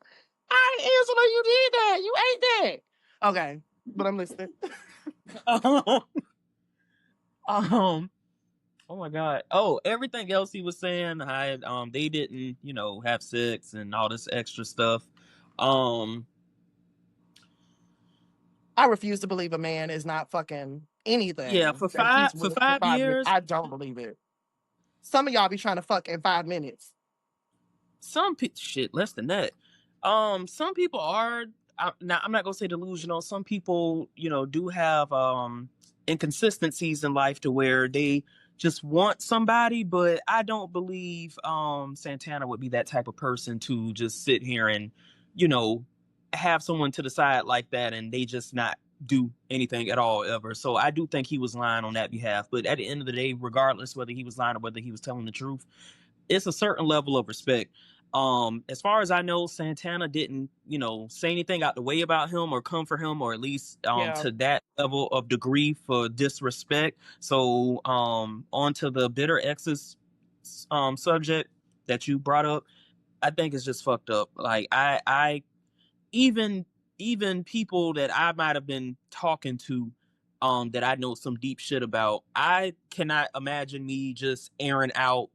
Angela, you did that. You ate that. Okay, but I'm listening. Oh my god. Oh, everything else he was saying, they didn't, have sex and all this extra stuff. I refuse to believe a man is not fucking anything. Yeah, for 5 years. I don't believe it. Some of y'all be trying to fuck in 5 minutes. Some shit less than that. Some people are now. I'm not gonna say delusional. Some people, do have inconsistencies in life to where they just want somebody, but I don't believe Santana would be that type of person to just sit here and, have someone to the side like that and they just not do anything at all ever. So I do think he was lying on that behalf. But at the end of the day, regardless whether he was lying or whether he was telling the truth, it's a certain level of respect. As far as I know, Santana didn't, say anything out the way about him or come for him, or at least to that level of degree for disrespect. So on to the bitter exes subject that you brought up, I think it's just fucked up. Like I even people that I might have been talking to, that I know some deep shit about. I cannot imagine me just airing out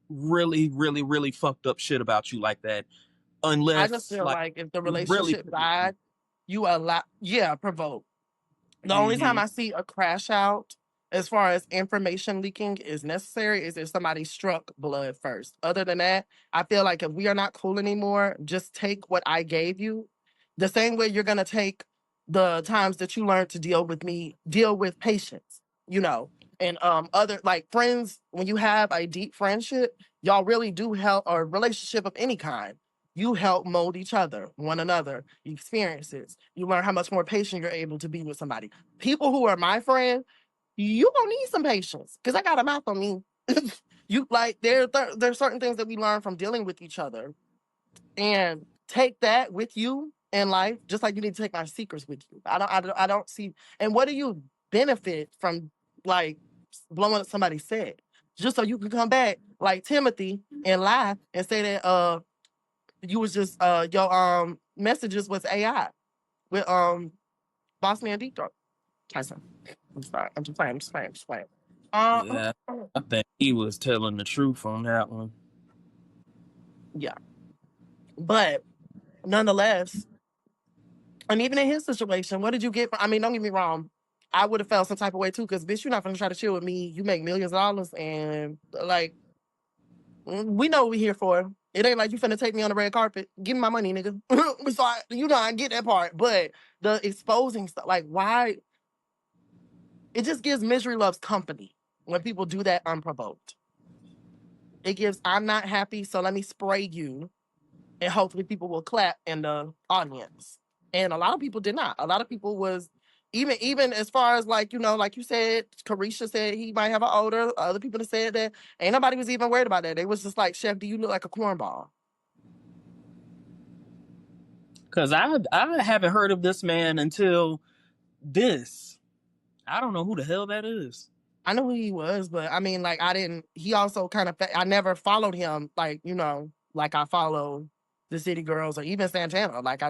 really, really, really fucked up shit about you like that, I just unless feel like like if the really relationship died, you allow, yeah, provoke. The only time I see a crash out as far as information leaking is necessary is if somebody struck blood first. Other than that, I feel like if we are not cool anymore, just take what I gave you. The same way you're gonna take the times that you learned to deal with me, deal with patience, you know. And other like friends, when you have a deep friendship, y'all really do help, or relationship of any kind. You help mold each other, one another, experiences. You learn how much more patient you're able to be with somebody. People who are my friend, you gonna need some patience because I got a mouth on me. You like there's certain things that we learn from dealing with each other, and take that with you in life, just like you need to take my secrets with you. I don't see. And what do you benefit from like blowing up somebody's set just so you can come back like Timothy and lie and say that you was just your messages was AI with Boss Man Deep Throat. Tyson. I'm sorry. I'm just playing. I'm just playing. I'm just playing. Yeah, I think he was telling the truth on that one. Yeah. But nonetheless, and even in his situation, what did you get from, I mean, don't get me wrong. I would have felt some type of way too, because bitch, you're not gonna try to chill with me. You make millions of dollars and like we know what we're here for. It ain't like you finna take me on the red carpet. Give me my money, nigga. So I get that part. But the exposing stuff, like why it just gives misery loves company when people do that unprovoked. It gives I'm not happy, so let me spray you, and hopefully people will clap in the audience. And a lot of people did not. A lot of people was even as far as like, like you said, Carisha said he might have an odor. Other people that said that ain't nobody was even worried about that. They was just like, Chef, do you look like a cornball? Cause I haven't heard of this man until this. I don't know who the hell that is. I know who he was, but I mean, like, I didn't. He also kind of, I never followed him, like, like I follow the City Girls or even Santana. Like,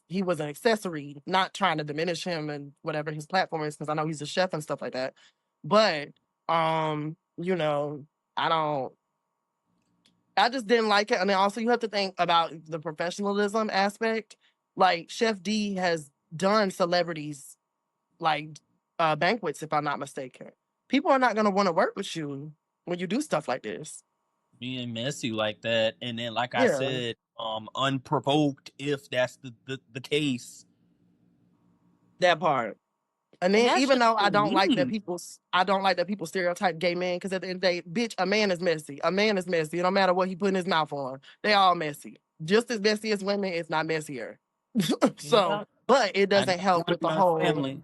he was an accessory, not trying to diminish him and whatever his platform is, because I know he's a chef and stuff like that. But, I don't, I just didn't like it. And then also, you have to think about the professionalism aspect. Like, Chef D has done celebrities like banquets, if I'm not mistaken. People are not going to want to work with you when you do stuff like this. Being messy like that, and then like I Yeah, said, unprovoked, if that's the case. that part. And And then that's even just though so mean. I don't like that people stereotype gay men, because at the end of the day, bitch, a man is messy. A man is messy. It don't matter what he put in his mouth on. They all messy. Just as messy as women, it's not messier. So, Yeah, but it I doesn't got help one with in the my whole family.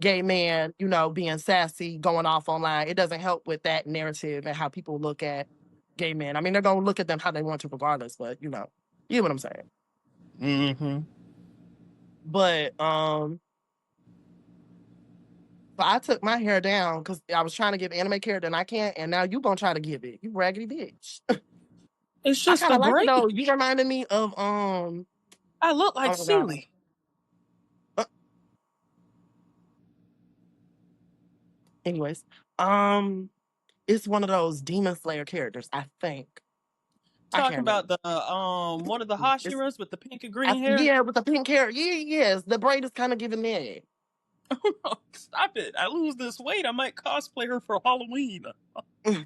gay man, being sassy, going off online. It doesn't help with that narrative and how people look at gay men. I mean, they're going to look at them how they want to regardless, but you know what I'm saying. Mm-hmm. But I took my hair down because I was trying to give anime character and I can't, and now you gonna try to give it. You raggedy bitch. It's I just kind a of like it braid. though. You reminded me of I look like oh my god. Sealy. Uh, anyways, um, it's one of those Demon Slayer characters. I think I Talking can't remember. about the one of the It's Hashiras with the pink and green hair. yeah, with the pink hair. Yeah, yes, the braid is kind of giving me Stop it! I lose this weight. I might cosplay her for Halloween. the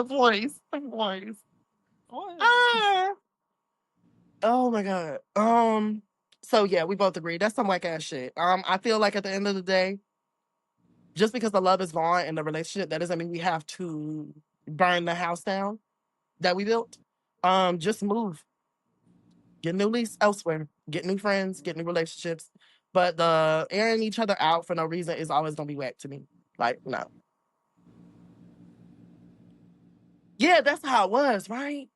voice, the voice. What? Ah, oh my god. So yeah, we both agree that's some whack ass shit. I feel like at the end of the day, just because the love is gone in the relationship, that doesn't mean we have to burn the house down that we built. Just move, get a new lease elsewhere, get new friends, get new relationships. But the airing each other out for no reason is always gonna be whack to me. Like, no. Yeah, that's how it was, right?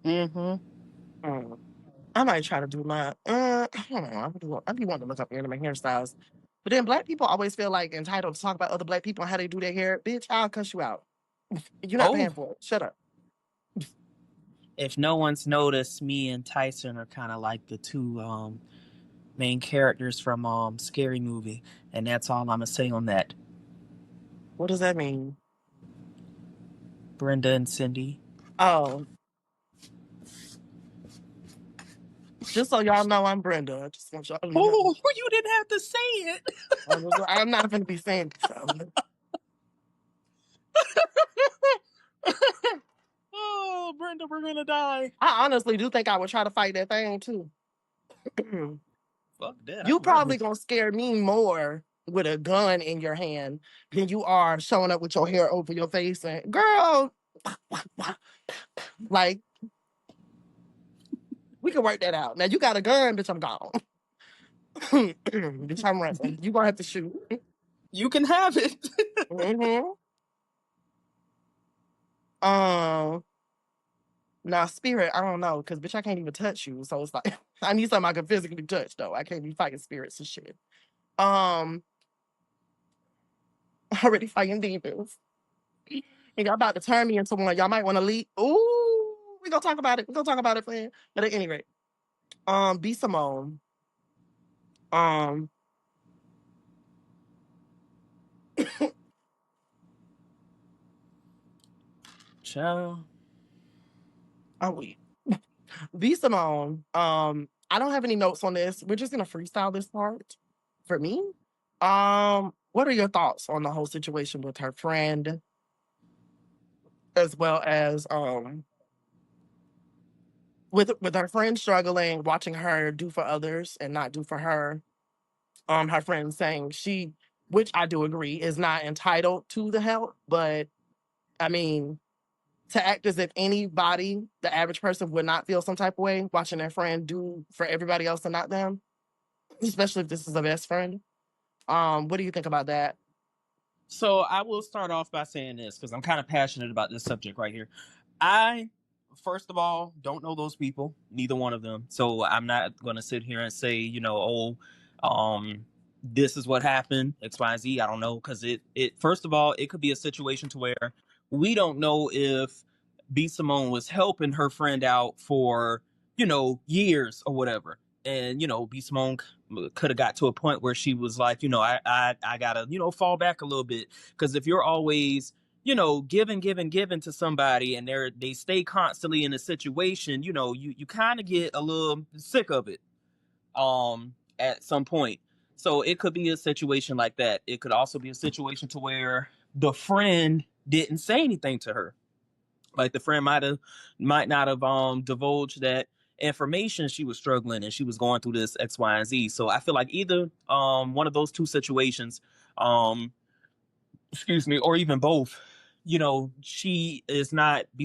Mm-hmm. I might try to do my. I don't know. I be wanting to look up anime hairstyles, but then black people always feel like entitled to talk about other black people and how they do their hair. Bitch, I'll cuss you out. You're not Oh, paying for it. Shut up. if no one's noticed, me and Tyson are kind of like the two main characters from Scary Movie, and that's all I'm gonna say on that. What does that mean? Brenda and Cindy. Oh, just so y'all know, I'm Brenda. I just want y'all to know. Oh, you didn't have to say it. I'm not going to be saying so. Oh, Brenda, we're gonna die. I honestly do think I would try to fight that thing too. Fuck that. You probably gonna scare me more with a gun in your hand than you are showing up with your hair over your face and girl, like we can work that out. Now you got a gun, bitch. I'm gone. Bitch, I'm running. You gonna have to shoot. You can have it. Mm-hmm. Now spirit, I don't know, because bitch, I can't even touch you. So it's like I need something I can physically touch though. I can't be fighting spirits and shit. Already fighting demons. And y'all about to turn me into one. Y'all might want to leave. Ooh, we gonna talk about it. We gonna talk about it, friend. But at any rate, B Simone. Ciao. Oh wait. B Simone. I don't have any notes on this. We're just gonna freestyle this part for me. What are your thoughts on the whole situation with her friend, as well as with her friend struggling, watching her do for others and not do for her? Her friend saying she, which I do agree, is not entitled to the help, but I mean, to act as if anybody, the average person, would not feel some type of way watching their friend do for everybody else and not them, especially if this is a best friend. What do you think about that? So I will start off by saying this because I'm kind of passionate about this subject right here. I, first of all, don't know those people, neither one of them. So I'm not going to sit here and say, this is what happened, X, Y, Z. I don't know because first of all, it could be a situation to where we don't know if B Simone was helping her friend out for years or whatever, and B Simone could have got to a point where she was like, I gotta, fall back a little bit. Because if you're always, giving to somebody and they stay constantly in a situation, you kind of get a little sick of it at some point. So it could be a situation like that. It could also be a situation to where the friend didn't say anything to her. Like the friend might not have divulged that information. She was struggling and she was going through this X, Y, and Z. So I feel like either one of those two situations, excuse me, or even both, B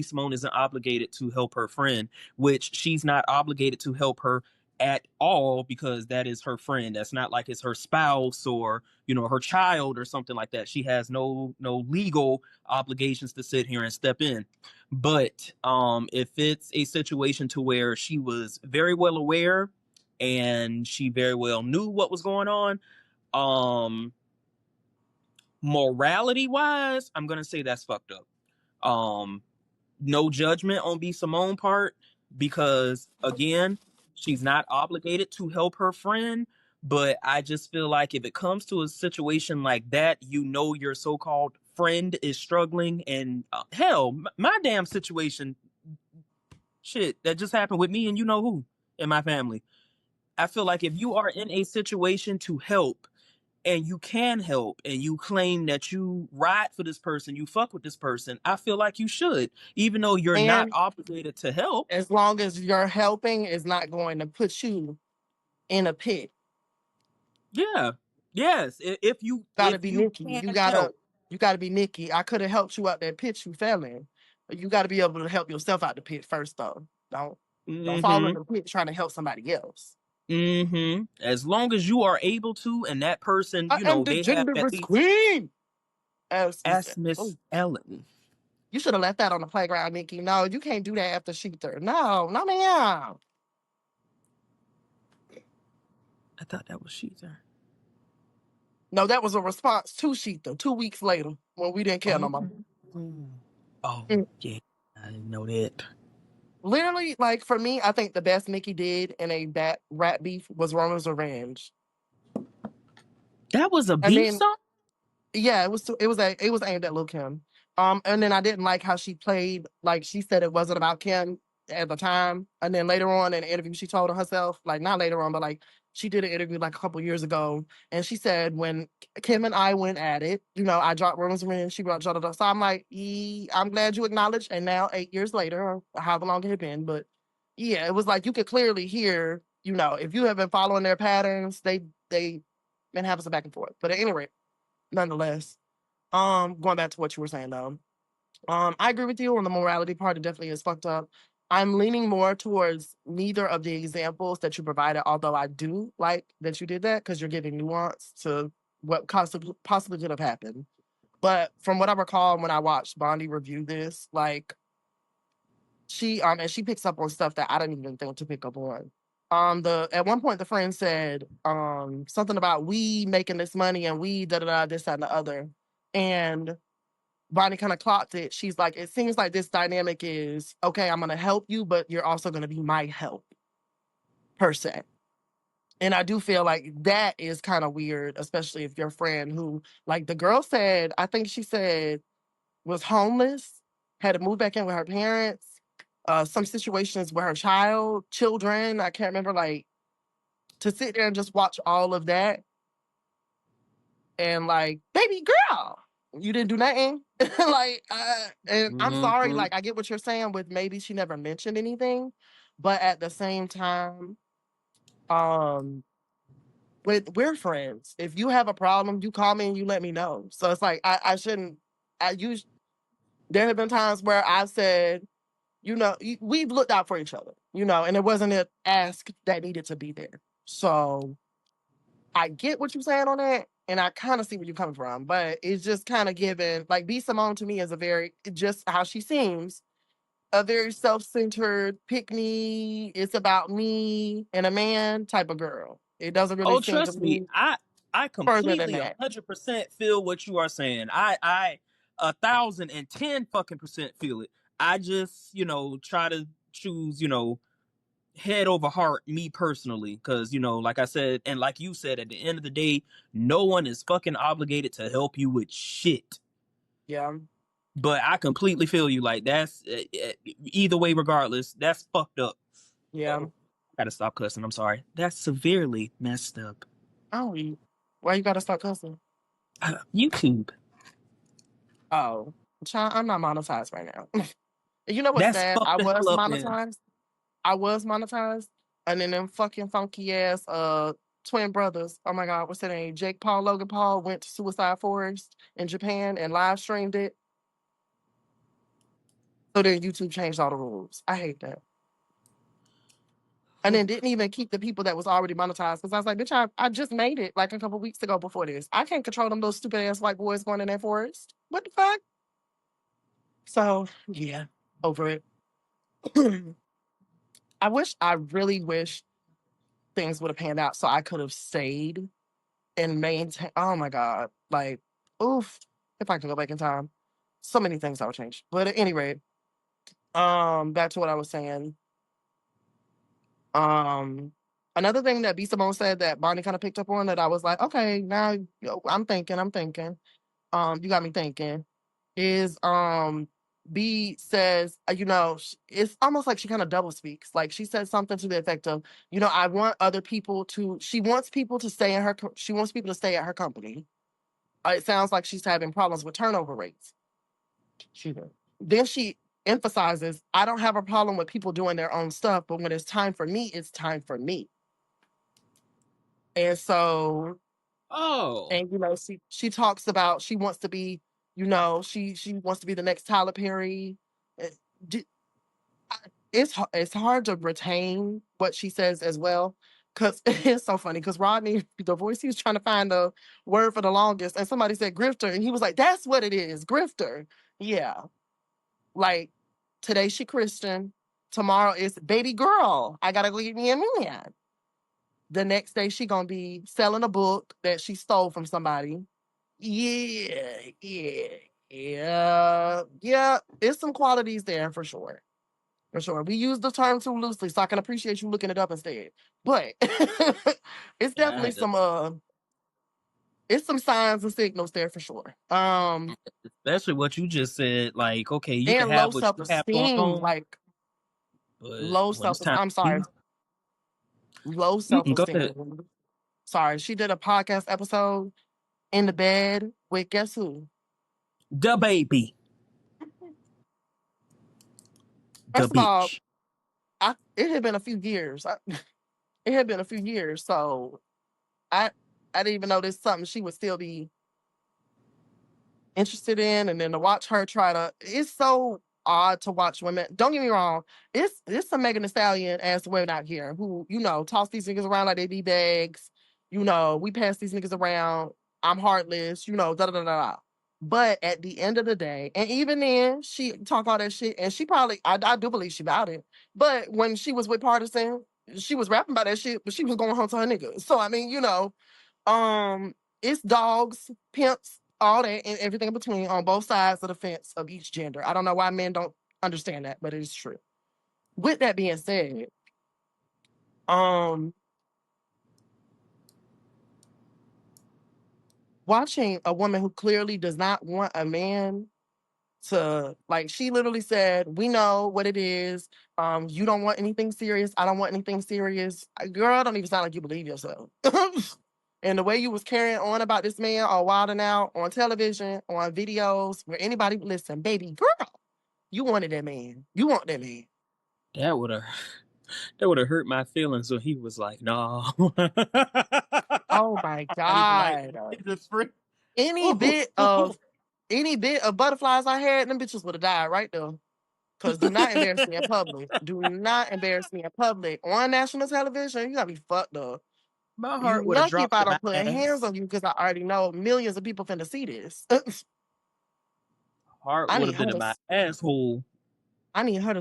Simone isn't obligated to help her friend, which she's not obligated to help her at all because that is her friend. That's not like it's her spouse or her child or something like that. She has no legal obligations to sit here and step in. But if it's a situation to where she was very well aware and she very well knew what was going on, morality wise, I'm gonna say that's fucked up. No judgment on B Simone part because again, she's not obligated to help her friend. But I just feel like if it comes to a situation like that, your so-called friend is struggling, and hell, my damn situation, shit, that just happened with me and you know who in my family. I feel like if you are in a situation to help and you can help and you claim that you ride for this person, you fuck with this person, I feel like you should, even though you're not And obligated to help. as long as your helping is not going to put you in a pit. Yeah. Yes. If you Gotta be Nikki. can You help. gotta be Nikki. I could have helped you out that pit you fell in. But you gotta be able to help yourself out the pit first though. Don't fall in the pit trying to help somebody else. As long as you are able to, and that person, I am the they have at genderless least queen. ask Miss Ellen. You should have left that on the playground, Nikki. No, you can't do that after Sheether. No, ma'am. I thought that was Sheether. No, that was a response to Sheether 2 weeks later when we didn't care no more. Oh, yeah. I didn't know that. Literally, like for me, I think the best Nicki did in a rap beef was Roman's Revenge. That was a And beef then song? yeah, it was aimed at Lil Kim. And then I didn't like how she played, like she said it wasn't about Kim at the time. And then later on in the interview, she told herself, like not later on, but like she did an interview like a couple years ago, and she said when Kim and I went at it, you know, I dropped Roman's Ring, she brought Jada. So I'm like, I'm glad you acknowledged. And now 8 years later, or however long it had been, but yeah, it was like you could clearly hear, you know, if you have been following their patterns, they been having some back and forth. But at any rate, nonetheless, going back to what you were saying though, I agree with you on the morality part. It definitely is fucked up. I'm leaning more towards neither of the examples that you provided, although I do like that you did that because you're giving nuance to what possibly could have happened. But from what I recall when I watched Bondi review this, like she and she picks up on stuff that I didn't even think to pick up on. At one point the friend said something about we making this money and we da da da this that and the other. And Bonnie kind of clocked it. She's like, it seems like this dynamic is okay, I'm gonna help you, but you're also gonna be my help, per se. And I do feel like that is kind of weird, especially if your friend who, like the girl said, I think she said was homeless, had to move back in with her parents, some situations with her children, I can't remember, like to sit there and just watch all of that and like, baby girl, you didn't do nothing. Like, and I'm sorry, Mm-hmm. like I get what you're saying with maybe she never mentioned anything, but at the same time, um, we're friends. If you have a problem, you call me and you let me know. So it's like I shouldn't. There have been times where I've said, you know, we've looked out for each other, you know, and it wasn't an ask that needed to be there. So I get what you're saying on that, and I kind of see where you're coming from, but it's just kind of given, like B. Simone to me is a very, just how she seems, a very self-centered, pick me, it's about me and a man type of girl. It doesn't really Oh, seem to trust me, me I further than completely that. 100% feel what you are saying. I 1,010 fucking percent feel it. I just, try to choose, head over heart, me personally, because like I said, and like you said, at the end of the day, no one is fucking obligated to help you with shit. Yeah, But I completely feel you. Like that's either way, regardless, that's fucked up. yeah. Oh, gotta stop cussing. I'm sorry. That's severely messed up. Oh, why you gotta stop cussing? YouTube. Oh, child, I'm not monetized right now. You know what's That's sad? fucked the hell up. Then. I was monetized, and then them fucking funky ass twin brothers. Oh my god, what's their name? Jake Paul, Logan Paul went to Suicide Forest in Japan and live streamed it. So then YouTube changed all the rules. I hate that. And then didn't even keep the people that was already monetized because I was like, bitch, I just made it like a couple weeks ago before this. I can't control them little stupid ass white boys going in that forest. What the fuck? So yeah, over it. I really wish things would have panned out so I could have stayed and maintain. Oh my god, like, oof! If I could go back in time, so many things I would change. But at any rate, back to what I was saying. Um, Another thing that B Simone said that Bonnie kind of picked up on that I was like, okay, now I'm thinking. You got me thinking. Is B says, it's almost like she kind of double speaks. Like she says something to the effect of, I want other people to. She wants people to stay in her. She wants people to stay at her company. It sounds like she's having problems with turnover rates. Then she emphasizes, I don't have a problem with people doing their own stuff, but when it's time for me, it's time for me. And so, Oh. and she talks about she wants to be, she wants to be the next Tyler Perry. Uh, d- It's hard to retain what she says as well. Cause it's so funny. Cause Rodney, the voice, he was trying to find a word for the longest, and somebody said grifter, and he was like, "That's what it is, grifter." Yeah, like today she Christian, tomorrow is baby girl. I gotta go get me a man. The next day she gonna be selling a book that she stole from somebody. Yeah, yeah, yeah, yeah. There's some qualities there for sure. For sure. We use the term too loosely, so I can appreciate you looking it up instead. But it's definitely it's some signs and signals there for sure. Especially what you just said. Like, okay, you can And low have what you have going self-esteem, on, like but low when it's self-esteem. time I'm to sorry, leave, low go ahead. self-esteem. Sorry, she did a podcast episode in the bed with guess who? The baby. The First of all, bitch. it had been a few years. It had been a few years, so I didn't even know this is something she would still be interested in, and then to watch her it's so odd to watch women. Don't get me wrong, it's some Megan Thee Stallion ass women out here who, toss these niggas around like they be bags. We pass these niggas around. I'm heartless, da da da da. But at the end of the day, and even then, she talk all that shit, and she probably, I do believe she about it. But when she was with Partisan, she was rapping about that shit, but she was going home to her niggas. So I mean, it's dogs, pimps, all that, and everything in between on both sides of the fence of each gender. I don't know why men don't understand that, but it is true. With that being said, watching a woman who clearly does not want a man to, like, she literally said, we know what it is. You don't want anything serious. I don't want anything serious. Girl, I don't even sound like you believe yourself. And the way you was carrying on about this man all wild and out on television, on videos, where anybody would listen, baby girl, you wanted that man. You want that man. That would have hurt my feelings. So he was like, "No." Oh my Not even like God. just free. Any bit of butterflies I had, them bitches would have died right there. Because do not embarrass me in public. Do not embarrass me in public. On national television, you gotta be fucked up. My You heart would have lucky if dropped I in my don't put hands ass. on you because I already know millions of people finna see this. Heart I would need have been her in to my asshole.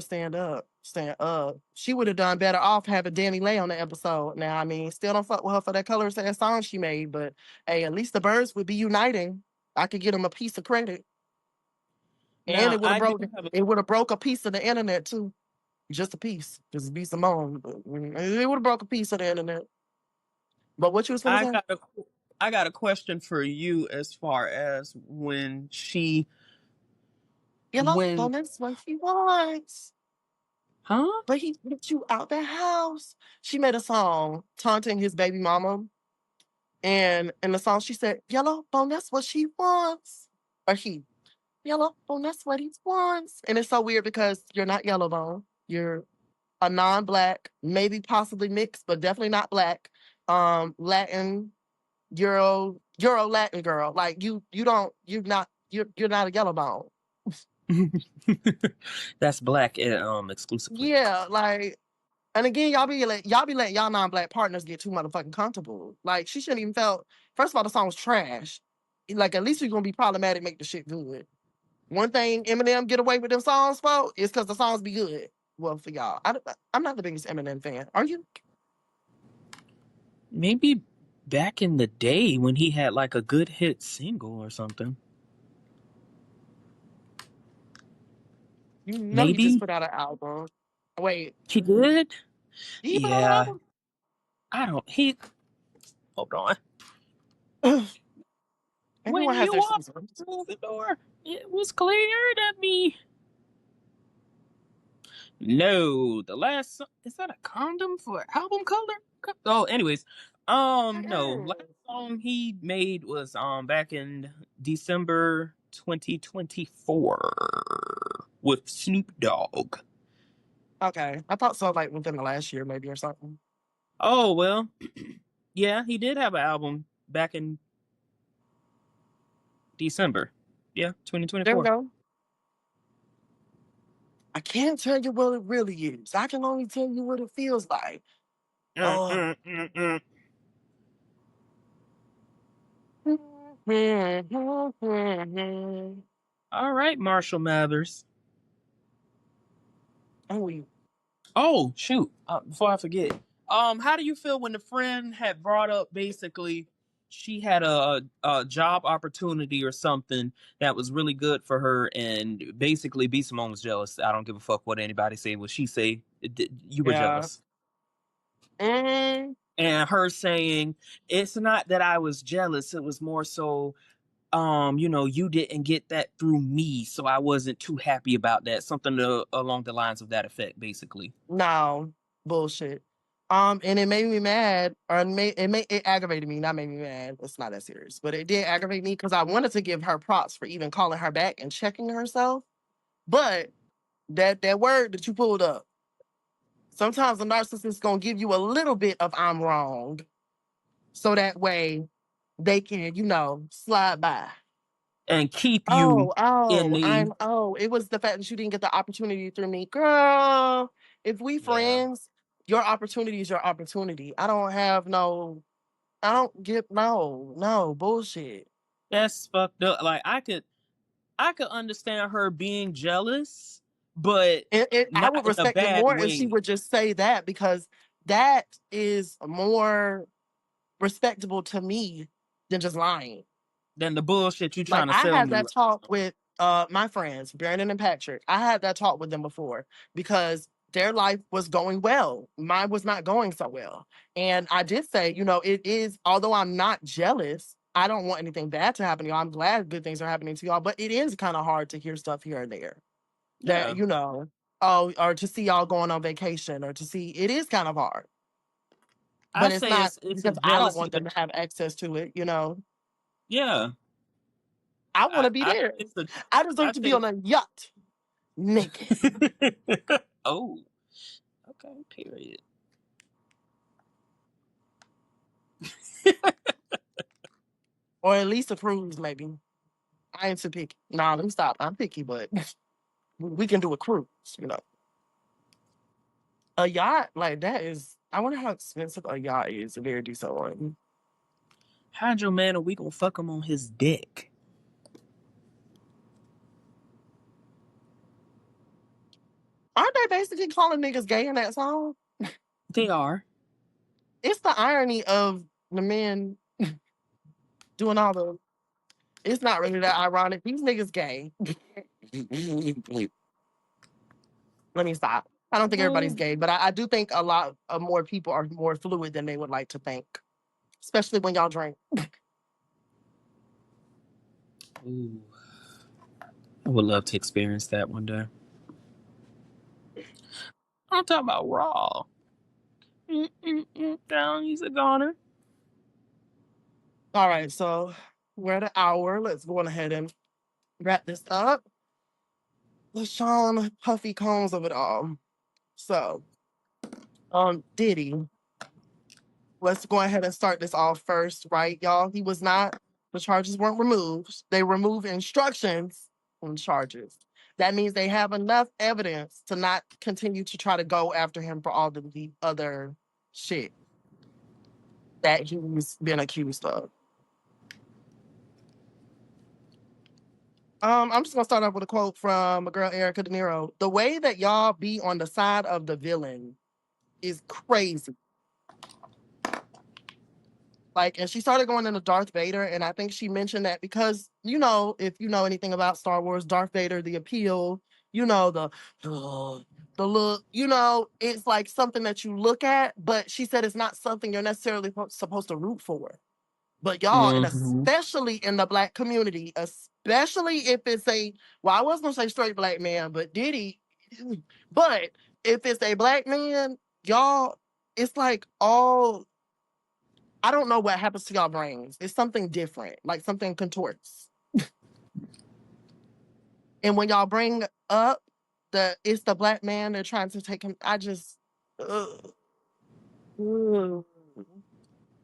stand up. Stand up. She would have done better off having Danny Lay on the episode. Now, I mean, still don't fuck with her for that colorless ass song she made, but hey, at least the birds would be uniting. I could get them a piece of credit. And Now I do have a it would have broke a piece of the internet too. Just a piece. Just be Simone. But it would have broke a piece of the internet. But what you was gonna I say? got a I got a question for you as far as You know, when that's what he wants. huh? But he put you out the house. She made a song taunting his baby mama. And in the song, she said, Yellow bone, that's what she wants. Or he, Yellow bone, that's what he wants. And it's so weird because you're not yellow bone. You're a non-black, maybe possibly mixed, but definitely not black. Latin, Euro Latin girl. Like you're not a yellow bone. That's black exclusively. Yeah, like, and again, y'all be letting y'all non-black partners get too motherfucking comfortable. Like she shouldn't even felt. First of all, the song was trash. Like at least you're gonna be problematic, make the shit good. One thing Eminem get away with them songs for is because the songs be good. Well, for y'all, I'm not the biggest Eminem fan. Are you? Maybe back in the day when he had like a good hit single or something. You know he just Maybe put out an album. Wait, he did. did he put out Yeah, an I don't. He hold on. album? When Everyone has you their walk seasons. through the door, it was clear to me. No, the last is that a condom for album color? Oh, anyways, no, last song he made was back in December 2024 with Snoop Dogg. Okay, I thought so. Like within the last year, maybe or something. Oh well, yeah, he did have an album back in December. Yeah, There we 2024. go. I can't tell you what it really is. I can only tell you what it feels like. Oh. All right, Marshall Mathers. Oh, Oh shoot! Before I forget, how do you feel when the friend had brought up basically she had a job opportunity or something that was really good for her, and basically B Simone was jealous. I don't give a fuck what anybody say. What she say, you were Yeah. jealous. Mm, And her saying, it's not that I was jealous, it was more so you didn't get that through me, so I wasn't too happy about that. Something along the lines of that effect, basically. no, bullshit. And it made me mad, or it aggravated me. Not made me mad. It's not that serious, but it did aggravate me because I wanted to give her props for even calling her back and checking herself. But that word that you pulled up, sometimes a narcissist gonna give you a little bit of "I'm wrong," so that way they can, slide by. And keep you in the It was the fact that you didn't get the opportunity through me. Girl, if we yeah. friends, your opportunity is your opportunity. I don't get no bullshit. That's fucked up. Like I could understand her being jealous, but I not would in a respect it bad more if she way. would just say that, because that is more respectable to me than just lying. Than the bullshit you Like, trying to I sell had me that right talk now. with my friends, Brandon and Patrick. I had that talk with them before because their life was going well. Mine was not going so well. And I did say, it is, although I'm not jealous, I don't want anything bad to happen to y'all. I'm glad good things are happening to y'all, but it is kind of hard to hear stuff here and there that, Yeah. or to see y'all going on vacation, or to see, it is kind of hard. I But it's say not it's a because I don't jealousy, want them but to have access to it, yeah. I want to be I there. think it's a I deserve I to be on think a yacht naked. oh, okay, period. Or at least a cruise, maybe. I ain't too picky. Nah, let me stop. I'm picky, but we can do a cruise. A yacht like that is, I wonder how expensive a yacht is, a very decent one. Hide your man, or we gonna fuck him on his dick. Aren't they basically calling niggas gay in that song? They are. It's the irony of the men doing all the, it's not really that ironic. These niggas gay. Let me stop. I don't think everybody's Oh. gay, but I do think a lot of more people are more fluid than they would like to think, especially when y'all drink. Ooh. I would love to experience that one day. I'm talking about raw. Down, he's a goner. All right, so we're at an hour. Let's go on ahead and wrap this up. The Sean Puffy Combs of it all. So, Diddy, let's go ahead and start this off first, right, y'all? The charges weren't removed. They removed instructions on charges. That means they have enough evidence to not continue to try to go after him for all the other shit that he's been accused of. I'm just gonna start off with a quote from my girl Erica De Niro. The way that y'all be on the side of the villain is crazy. Like, and she started going into Darth Vader, and I think she mentioned that because, if you know anything about Star Wars, Darth Vader, the appeal, the the look, it's like something that you look at, but she said it's not something you're necessarily supposed to root for. But y'all, and Mm-hmm. especially in the Black community, especially if it's I was gonna say straight Black man, but Diddy, but if it's a Black man, y'all, it's like I don't know what happens to y'all brains. It's something different, like something contorts. And when y'all bring up it's the Black man, they're trying to take him, I just, ugh. Ugh.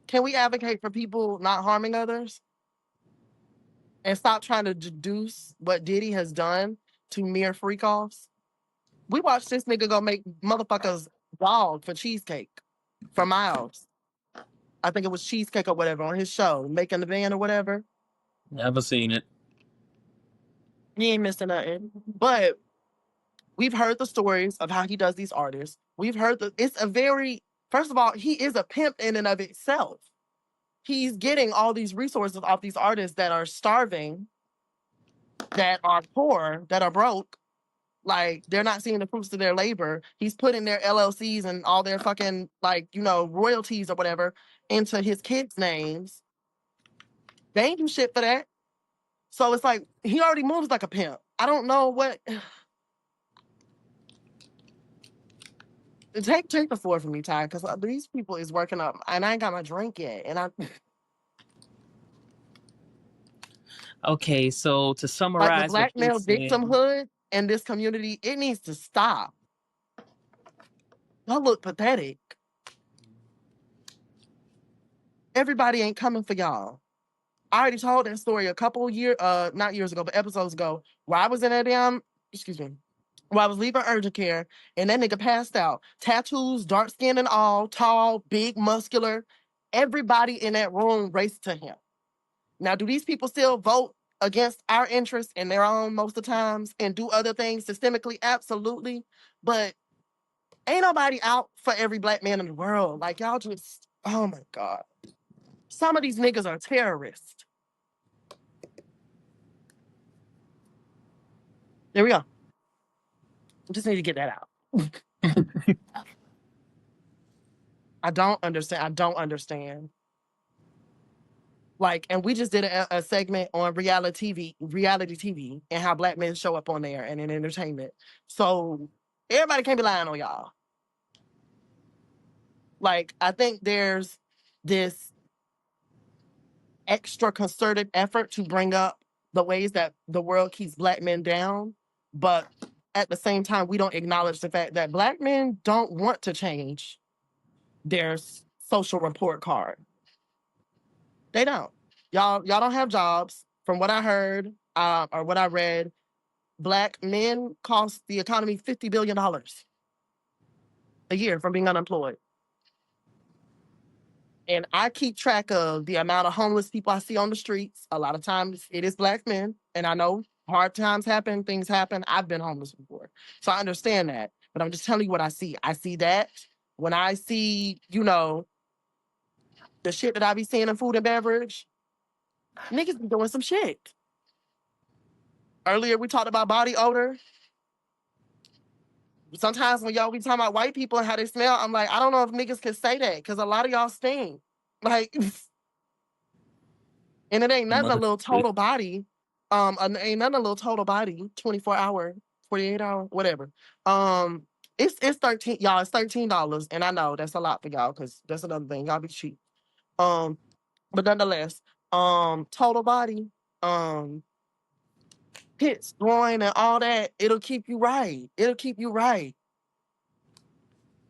Can we advocate for people not harming others? And stop trying to deduce what Diddy has done to mere freak offs. We watched this nigga go make motherfuckers dog for cheesecake for miles. I think it was cheesecake or whatever on his show, making the band or whatever. Never seen it. He ain't missing nothing. But we've heard the stories of how he does these artists. We've heard it's a very, first of all, he is a pimp in and of itself. he's getting all these resources off these artists that are starving, that are poor, that are broke. Like, they're not seeing the fruits of their labor. He's putting their LLCs and all their fucking, like, you know, royalties or whatever into his kids' names. They ain't do shit for that. So it's like, he already moves like a pimp. I don't know what... Take the floor from me, Ty, because these people is working up, and I ain't got my drink yet. And I... Okay, so to Like, the summarize what black you're male saying, victimhood in this community, it needs to stop. Y'all look pathetic. Everybody ain't coming for y'all. I already told that story a couple years, not years ago, but episodes ago, where I was in that damn, where I was leaving urgent care, and that nigga passed out. Tattoos, dark skin and all, tall, big, muscular. Everybody in that room raced to him. Now, do these people still vote against our interests in their own most of the times and do other things systemically? Absolutely. But ain't nobody out for every black man in the world. Like, y'all just, oh my God. Some of these niggas are terrorists. There we go. Just need to get that out. I don't understand. Like, and we just did a segment on reality TV, and how black men show up on there and in entertainment. So everybody can't be lying on y'all. Like, I think there's this extra concerted effort to bring up the ways that the world keeps black men down, but at the same time, we don't acknowledge the fact that black men don't want to change their social report card. They don't. Y'all don't have jobs. From what I heard, or what I read, black men cost the economy $50 billion a year from being unemployed. And I keep track of the amount of homeless people I see on the streets. A lot of times it is black men. And I know hard times happen, things happen. I've been homeless before. So I understand that. But I'm just telling you what I see. I see that. When I see, you know, the shit that I be seeing in food and beverage, niggas be doing some shit. Earlier we talked about body odor. Sometimes when y'all be talking about white people and how they smell, I'm like, I don't know if niggas can say that because a lot of y'all stink. Like, and it ain't nothing a little total body. Ain't nothing a little total body, 24 hour, 48 hour, whatever. It's 13, y'all, it's $13. And I know that's a lot for y'all because that's another thing. Y'all be cheap. But nonetheless, total body, pits, groin, and all that, it'll keep you right. It'll keep you right.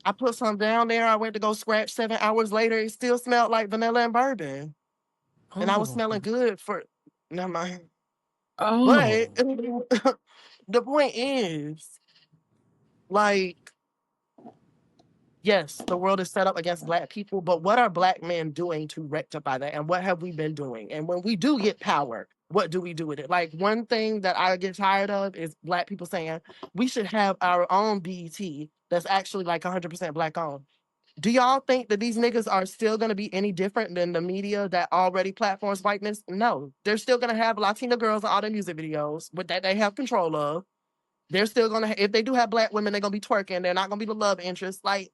I put some down there. I went to go scratch 7 hours later. It still smelled like vanilla and bourbon. And I was smelling good for, never mind. But the point is, like, yes, the world is set up against black people, but what are black men doing to rectify that? And what have we been doing? And when we do get power, what do we do with it? Like, one thing that I get tired of is black people saying we should have our own BET that's actually like 100% black owned. Do y'all think that these niggas are still going to be any different than the media that already platforms whiteness? No. They're still going to have Latina girls in all their music videos with that they have control of. They're still going to, if they do have black women, they're going to be twerking. They're not going to be the love interest. Like,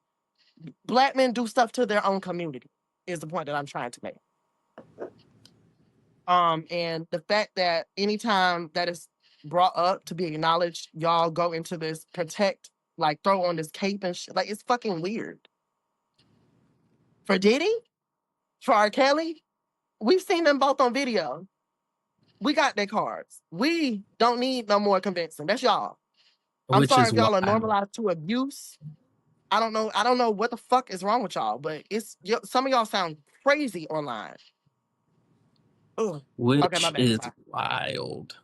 black men do stuff to their own community is the point that I'm trying to make. And the fact that anytime that is brought up to be acknowledged, y'all go into this protect, like throw on this cape and shit. Like, it's fucking weird. For Diddy? For R. Kelly? We've seen them both on video. We got their cards. We don't need no more convincing. That's y'all. I'm sorry if y'all are normalized to abuse. I don't know what the fuck is wrong with y'all, but it's some of y'all sound crazy online. Ugh. which Okay, my bad. is Sorry. wild.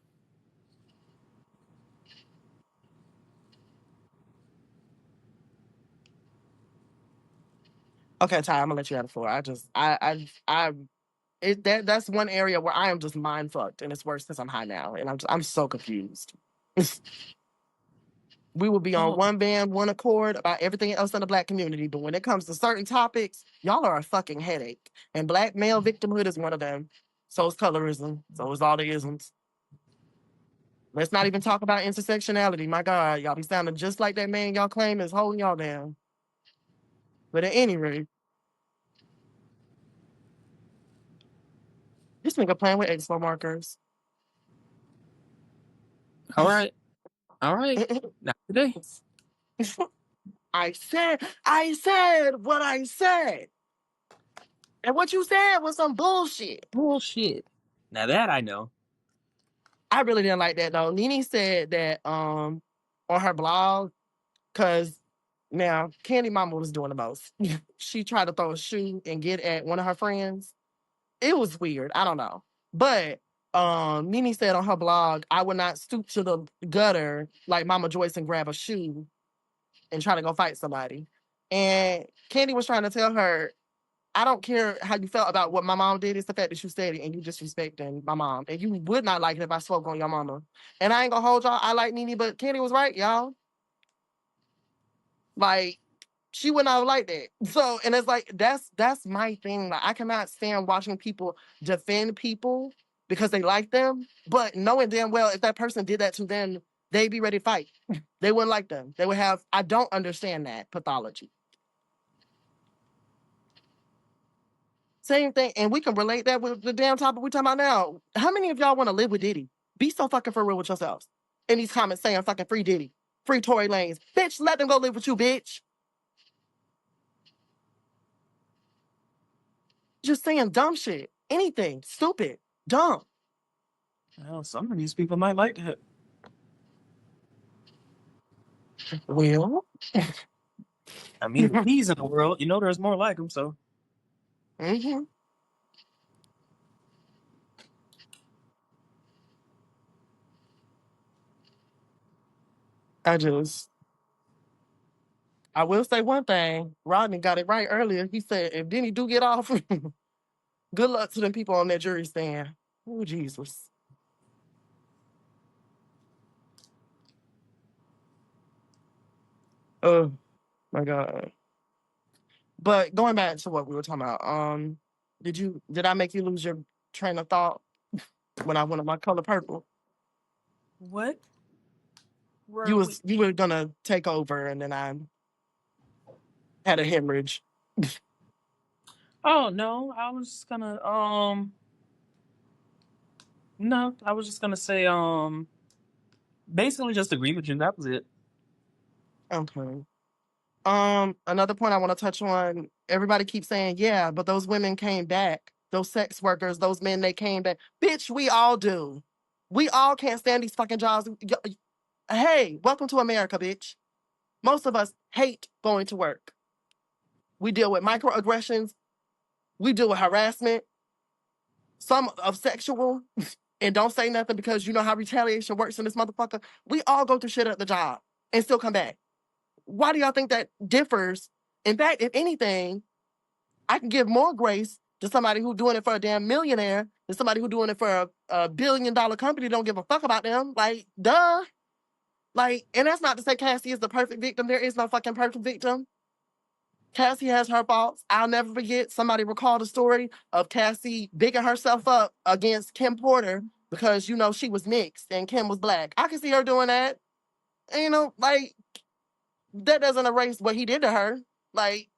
Okay, Ty, I'm gonna let you have the floor. That's one area where I am just mind fucked, and it's worse because I'm high now, and I'm so confused. We will be on Oh, one band, one accord about everything else in the Black community. But when it comes to certain topics, y'all are a fucking headache. And Black male victimhood is one of them. So is colorism. So is all the isms. Let's not even talk about intersectionality. My God, y'all be sounding just like that man y'all claim is holding y'all down. But at any rate, this nigga playing with expo markers. all right. All right. Not today. I said what I said. And what you said was some bullshit. Bullshit. Now that I know. I really didn't like that though. Nene said that on her blog, because now Candy Mama was doing the most. She tried to throw a shoe and get at one of her friends. It was weird. I don't know. But Nene said on her blog, I would not stoop to the gutter like Mama Joyce and grab a shoe and try to go fight somebody. And Candy was trying to tell her, I don't care how you felt about what my mom did. It's the fact that you said it and you disrespecting my mom. And you would not like it if I spoke on your mama. And I ain't gonna hold y'all. I like Nene, but Candy was right, y'all. Like, she would not like that. So, and it's like, that's my thing. Like, I cannot stand watching people defend people because they like them, but knowing damn well if that person did that to them, they'd be ready to fight. They wouldn't like them. They would have, I don't understand that pathology. Same thing, and we can relate that with the damn topic we're talking about now. How many of y'all want to live with Diddy? Be so fucking for real with yourselves. In these comments saying fucking free Diddy, free Tory Lanez. Bitch, let them go live with you, bitch. Just saying dumb shit. Anything. Stupid. Dumb. Well, some of these people might like that. Well. I mean, he's in the world. You know, there's more like him. So. Mm-hmm. I will say one thing. Rodney got it right earlier. He said, if Denny do get off, good luck to them people on that jury stand. Oh, Jesus. Oh, my God. But going back to what we were talking about, did I make you lose your train of thought when I went on my color purple? What? You were gonna take over and then I had a hemorrhage. Oh no, I was just gonna no, I was just gonna say basically just agree with you. That was it. Okay. Another point I want to touch on, everybody keeps saying, yeah, but those women came back. Those sex workers, those men, they came back. Bitch, we all do. We all can't stand these fucking jobs. Hey, welcome to America, bitch. Most of us hate going to work. We deal with microaggressions. We deal with harassment. Some of sexual. And don't say nothing because you know how retaliation works in this motherfucker. We all go through shit at the job and still come back. Why do y'all think that differs? In fact, if anything, I can give more grace to somebody who's doing it for a damn millionaire than somebody who's doing it for a billion-dollar company. Don't give a fuck about them. Like, duh. Like, and that's not to say Cassie is the perfect victim. There is no fucking perfect victim. Cassie has her faults. I'll never forget, somebody recalled a story of Cassie bigging herself up against Kim Porter because, you know, she was mixed and Kim was black. I can see her doing that. And, you know, like, that doesn't erase what he did to her. Like,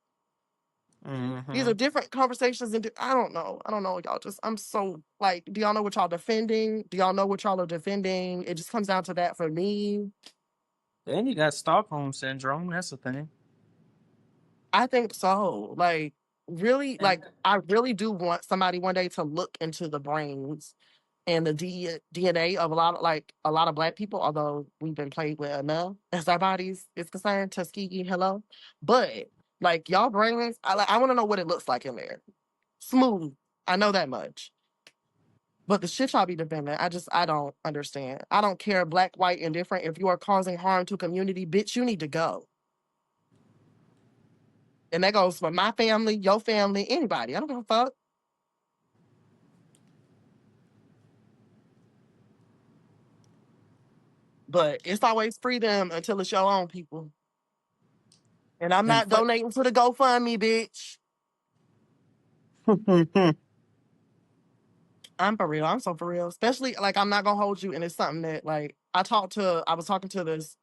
these are different conversations. And I don't know. Y'all just, I'm so, like, do y'all know what y'all defending? Do y'all know what y'all are defending? It just comes down to that for me. Then you got Stockholm syndrome. That's the thing. I think so. Like, really, And like, I really do want somebody one day to look into the brains and the DNA of a lot of Black people, although we've been played with enough as our bodies is concerned. Tuskegee, hello. But, like, y'all brains, I want to know what it looks like in there. Smooth. I know that much. But the shit y'all be defending, I don't understand. I don't care, Black, white, indifferent. If you are causing harm to community, bitch, you need to go. And that goes for my family, your family, anybody. I don't give a fuck. But it's always free them until it's your own people. And I'm And not donating to the GoFundMe, bitch. I'm for real. I'm so for real. Especially like I'm not gonna hold you, and it's something that like I was talking to this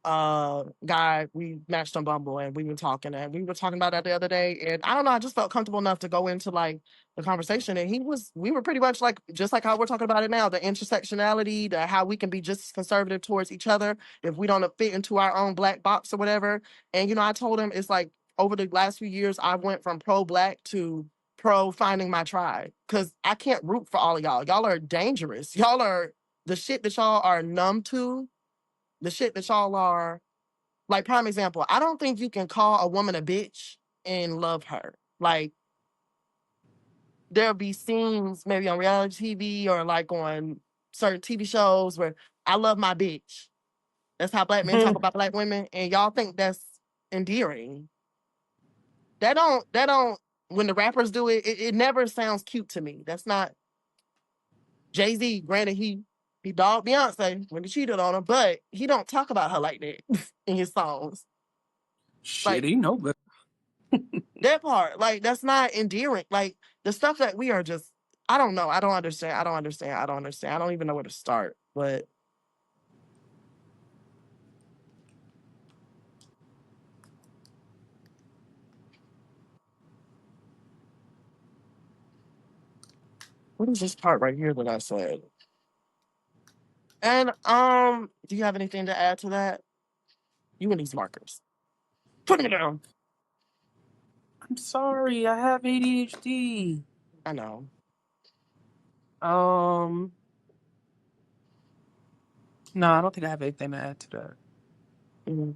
guy. We matched on Bumble and we were talking about that the other day. And I don't know, I just felt comfortable enough to go into like the conversation. And we were pretty much like just like how we're talking about it now, the intersectionality, the how we can be just as conservative towards each other if we don't fit into our own black box or whatever. And I told him it's like over the last few years I went from pro-black to pro finding my tribe. Cause I can't root for all of y'all. Y'all are dangerous. Y'all are the shit that y'all are numb to, the shit that y'all are like, prime example, I don't think you can call a woman a bitch and love her. Like, there'll be scenes maybe on reality TV or like on certain TV shows where I love my bitch. That's how black men talk about black women, and y'all think that's endearing. That don't when the rappers do it, it never sounds cute to me. That's not Jay-Z. Granted, he dogged Beyonce when he cheated on her, but he don't talk about her like that in his songs. Like, shitty, no, but that part, like, that's not endearing. Like, the stuff that we are just, I don't know. I don't understand. I don't even know where to start. But what is this part right here that I said? And do you have anything to add to that? You and these markers. Put me down. I'm sorry, I have ADHD. I know. No, I don't think I have anything to add to that. Mm-hmm.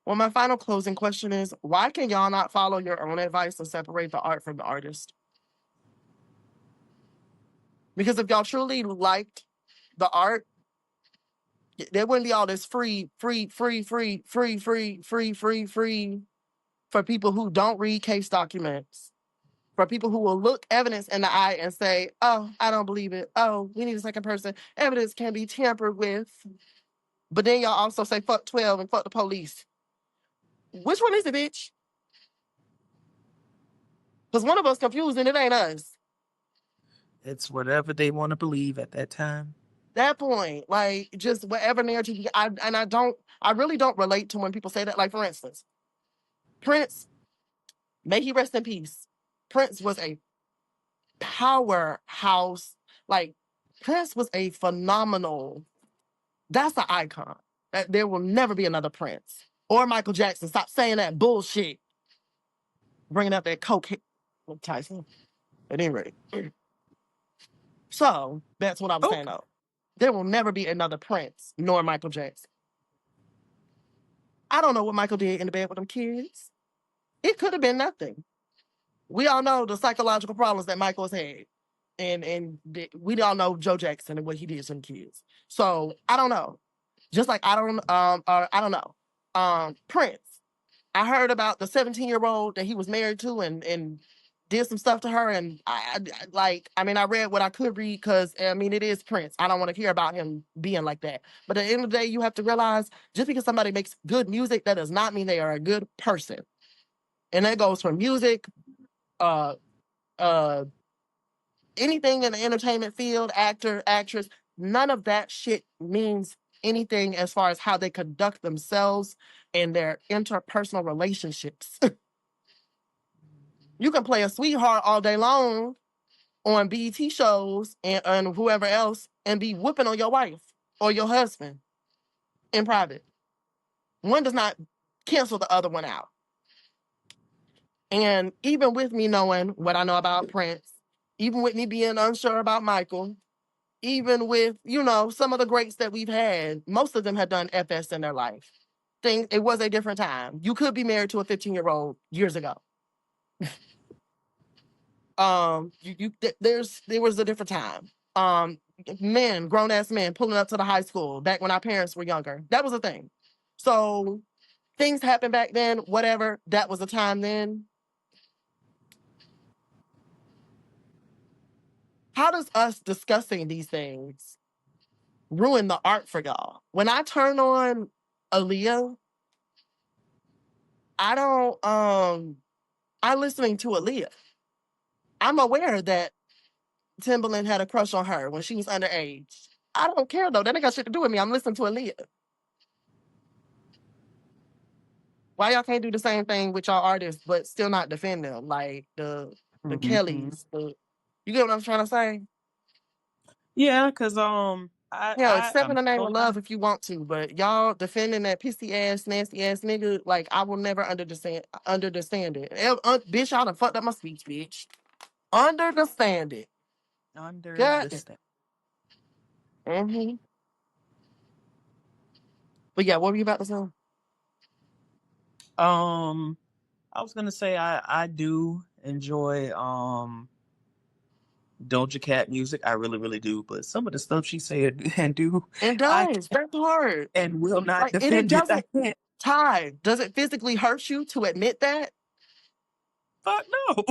Well, my final closing question is, why can y'all not follow your own advice and separate the art from the artist? Because if y'all truly liked the art, there wouldn't be all this free for people who don't read case documents, for people who will look evidence in the eye and say, oh, I don't believe it. Oh, we need a second person. Evidence can be tampered with. But then y'all also say fuck 12 and fuck the police. Which one is it, bitch? Because one of us confused and it ain't us. It's whatever they want to believe at that time. That point, like, just whatever narrative I really don't relate to when people say that. Like, for instance, Prince, may he rest in peace. Prince was a powerhouse. Like, Prince was a phenomenal, that's an icon. There will never be another Prince or Michael Jackson. Stop saying that bullshit. Bringing up that coke with Tyson. At any rate. So that's what I was saying though. There will never be another Prince nor Michael Jackson. I don't know what Michael did in the bed with them kids. It could have been nothing. We all know the psychological problems that Michael's had. And we all know Joe Jackson and what he did to them kids. So I don't know. Just like I don't know. Prince. I heard about the 17-year-old that he was married to and did some stuff to her. And I read what I could read because, it is Prince. I don't want to hear about him being like that. But at the end of the day, you have to realize just because somebody makes good music, that does not mean they are a good person. And that goes from music, uh, anything in the entertainment field, actor, actress, none of that shit means anything as far as how they conduct themselves in their interpersonal relationships. You can play a sweetheart all day long on BET shows and whoever else and be whooping on your wife or your husband in private. One does not cancel the other one out. And even with me knowing what I know about Prince, even with me being unsure about Michael, even with, some of the greats that we've had, most of them had done FS in their life. It was a different time. You could be married to a 15-year-old years ago. There was a different time. Grown ass men pulling up to the high school back when our parents were younger. That was a thing. So things happened back then, whatever. That was a time then. How does us discussing these things ruin the art for y'all. When I turn on Aaliyah, I don't I'm listening to Aaliyah. I'm aware that Timbaland had a crush on her when she was underage. I don't care though. That ain't got shit to do with me. I'm listening to Aaliyah. Why y'all can't do the same thing with y'all artists, but still not defend them? Like the Kellys. You get what I'm trying to say? Yeah, because Hell, accept in the name of love if you want to, but y'all defending that pissy ass, nasty ass nigga, like I will never understand it. Bitch, y'all done fucked up my speech, bitch. Understand it. understand. Mm-hmm. But yeah, what were you about to say? I was gonna say I do enjoy Doja Cat music. I really, really do. But some of the stuff she said and do, It I does. That's hard. and will not Like, and it defend it. I doesn't. can't. Ty, does it physically hurt you to admit that? Fuck no.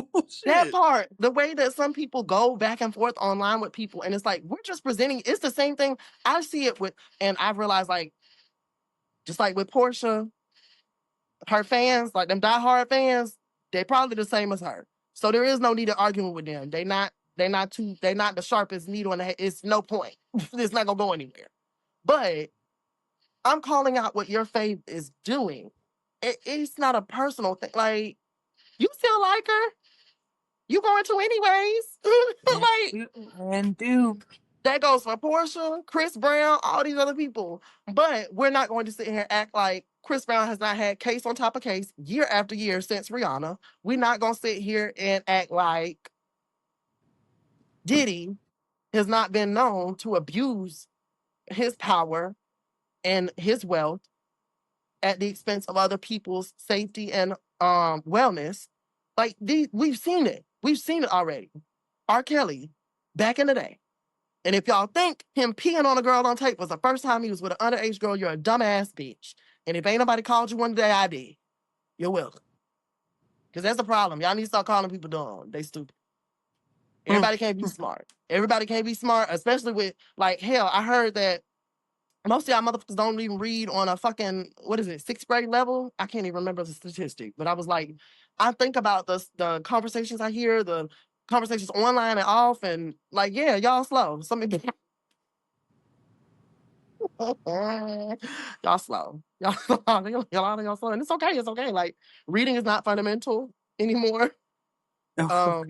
That Shit. part, the way that some people go back and forth online with people, and it's like, we're just presenting, it's the same thing. I see it with, and I've realized, like, just like with Portia, her fans, like them diehard fans, they're probably the same as her. So there is no need of arguing with them. They're not the sharpest needle in the head. It's no point. It's not gonna go anywhere. But I'm calling out what your fave is doing. It's not a personal thing. Like, you still like her. You going to anyways. And do. That goes for Portia, Chris Brown, all these other people. But we're not going to sit here and act like Chris Brown has not had case on top of case year after year since Rihanna. We're not going to sit here and act like Diddy has not been known to abuse his power and his wealth at the expense of other people's safety and wellness. Like, we've seen it. We've seen it already. R. Kelly, back in the day. And if y'all think him peeing on a girl on tape was the first time he was with an underage girl, you're a dumbass bitch. And if ain't nobody called you one day, I did. You're welcome. Because that's the problem. Y'all need to start calling people dumb. They stupid. Everybody can't be smart. Everybody can't be smart, especially with, like, hell, I heard that most of y'all motherfuckers don't even read on a fucking, what is it, 6th grade level? I can't even remember the statistic. But I was like, I think about the conversations I hear, the conversations online and off, and like, yeah, y'all slow. Y'all slow. Y'all slow. And it's okay. It's okay. Like, reading is not fundamental anymore. I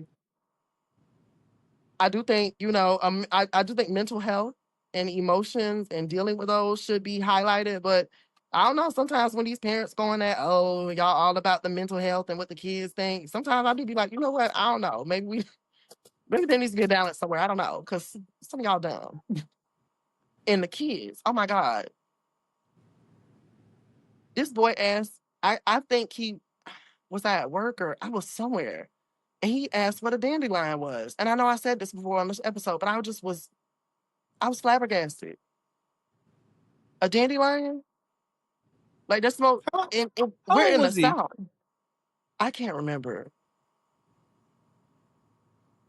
do think, I do think mental health and emotions and dealing with those should be highlighted. But I don't know, sometimes when these parents going at, oh, y'all all about the mental health and what the kids think, sometimes I do be like, you know what? I don't know. Maybe there needs to be a balance somewhere. I don't know. Because some of y'all dumb. And the kids, oh my God. This boy asked, I think he was I at work or I was somewhere. And he asked what a dandelion was. And I know I said this before on this episode, but I was flabbergasted. A dandelion? Like, that's smoke. How We're old in the was he? South. I can't remember.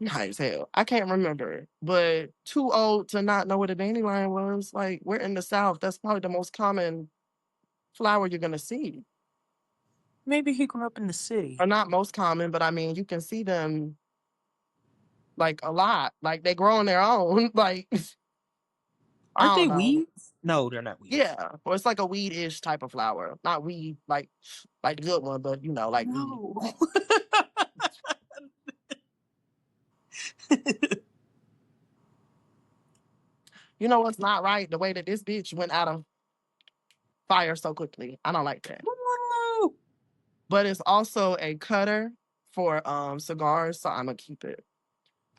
High as hell. I can't remember. But too old to not know what a dandelion was. Like, we're in the South. That's probably the most common flower you're gonna see. Maybe he grew up in the city. Or not most common, but I mean, you can see them like a lot. Like, they grow on their own. Like, I Aren't they don't know. weeds? No, they're not weeds. Yeah, or it's like a weed-ish type of flower. Not weed, like the good one, but like weed. No. You know what's not right? The way that this bitch went out of fire so quickly. I don't like that. No. But it's also a cutter for cigars, so I'm gonna keep it.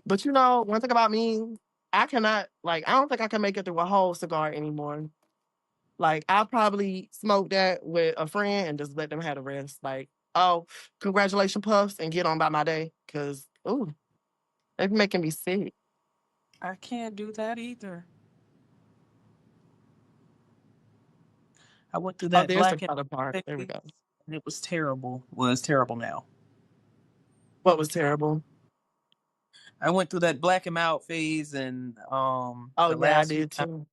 But one thing about me, I cannot, like, I don't think I can make it through a whole cigar anymore. Like, I'll probably smoke that with a friend and just let them have the rest. Like, oh, congratulations, puffs, and get on by my day. Cause they're making me sick. I can't do that either. I went through that There's the black and color part. white There we phase, go. and it was terrible. Well, it's terrible now. What was terrible? I went through that black and out phase, and Oh the yeah, I last few did times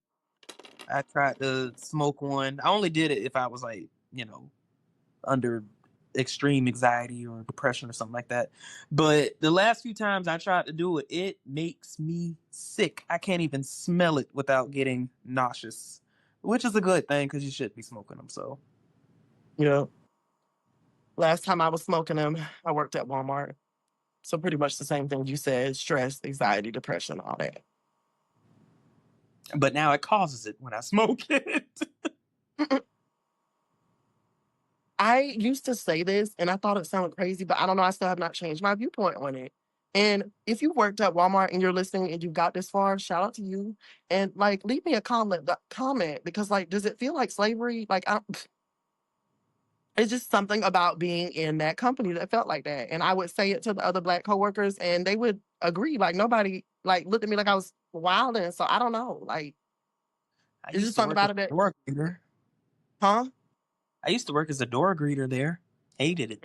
too. I tried to smoke one. I only did it if I was like, under extreme anxiety or depression or something like that. But the last few times I tried to do it, it makes me sick. I can't even smell it without getting nauseous, which is a good thing because you should be smoking them. So, Yeah. Last time I was smoking them, I worked at Walmart. So pretty much the same thing you said: stress, anxiety, depression, all that. but now it causes it when I smoke it. I used to say this and I thought it sounded crazy, but I don't know. I still have not changed my viewpoint on it. And if you worked at Walmart and you're listening and you got this far, shout out to you. And like, leave me a comment because like, does it feel like slavery? Like, it's just something about being in that company that felt like that. And I would say it to the other Black coworkers and they would agree. Like nobody like looked at me like I was wilding. So I don't know. Like, I it's used just to something work as about it a that, door greeter. huh? I used to work as a door greeter there. Hated it.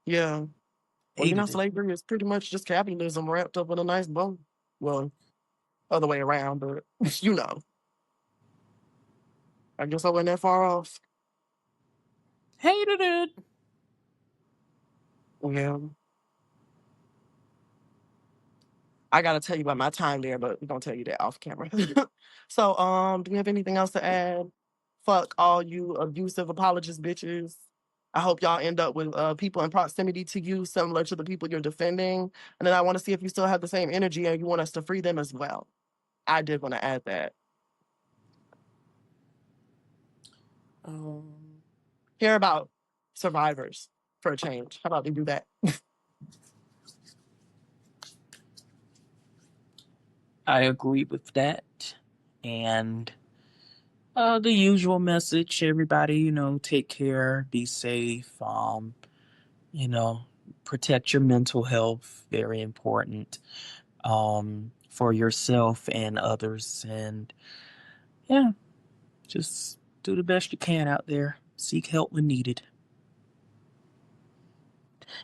Yeah. Well, Hated it. slavery is pretty much just capitalism wrapped up in a nice bow. Well, other way around, but I guess I wasn't that far off. Hated it. Yeah. I gotta tell you about my time there, but we're gonna tell you that off camera. So, do you have anything else to add? Fuck all you abusive apologist bitches. I hope y'all end up with people in proximity to you, similar to the people you're defending. And then I want to see if you still have the same energy and you want us to free them as well. I did want to add that. Hear about survivors for a change. How about we do that? I agree with that. And the usual message, everybody, take care, be safe, protect your mental health, very important, for yourself and others. And yeah, just do the best you can out there. Seek help when needed.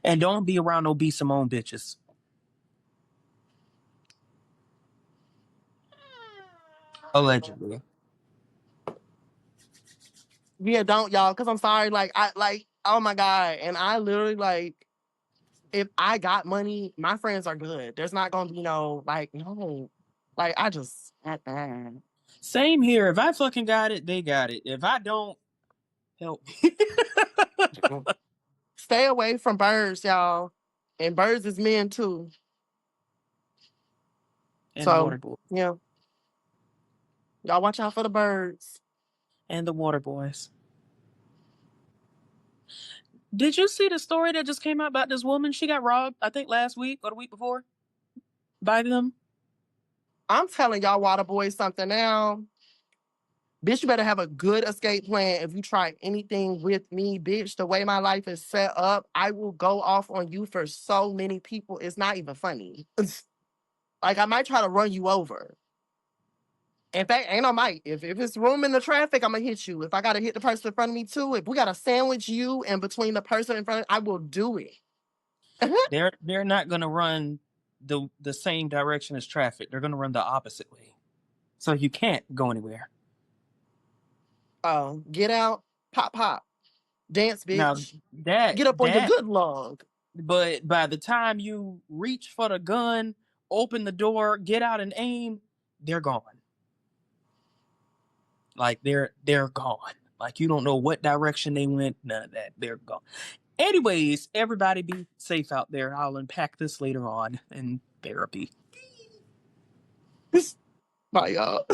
And don't be around no be Simone bitches. Allegedly. Yeah, don't y'all, because I'm sorry. Oh my God. And I literally like, if I got money, my friends are good. There's not gonna be no, no. Like I just Same here. If I fucking got it, they got it. If I don't, help me. stay away from birds, y'all. And birds is men too. And So water boy. yeah. Y'all watch out for the birds. And the water boys. Did you see the story that just came out about this woman? She got robbed, I think last week or the week before, by them. I'm telling y'all water boys something now. Bitch, you better have a good escape plan if you try anything with me, bitch. The way my life is set up, I will go off on you for so many people. It's not even funny. Like, I might try to run you over. In fact, ain't no might. If it's room in the traffic, I'm going to hit you. If I got to hit the person in front of me, too, if we got to sandwich you in between the person in front of me, I will do it. They're not going to run the same direction as traffic. They're going to run the opposite way. So you can't go anywhere. Oh, get out, pop, pop. Dance, Now, bitch. Get up on your good log. but by the time you reach for the gun, open the door, get out and aim, they're gone. Like they're gone. Like you don't know what direction they went, none of that. They're gone. Anyways, everybody be safe out there. I'll unpack this later on in therapy. Bye, y'all.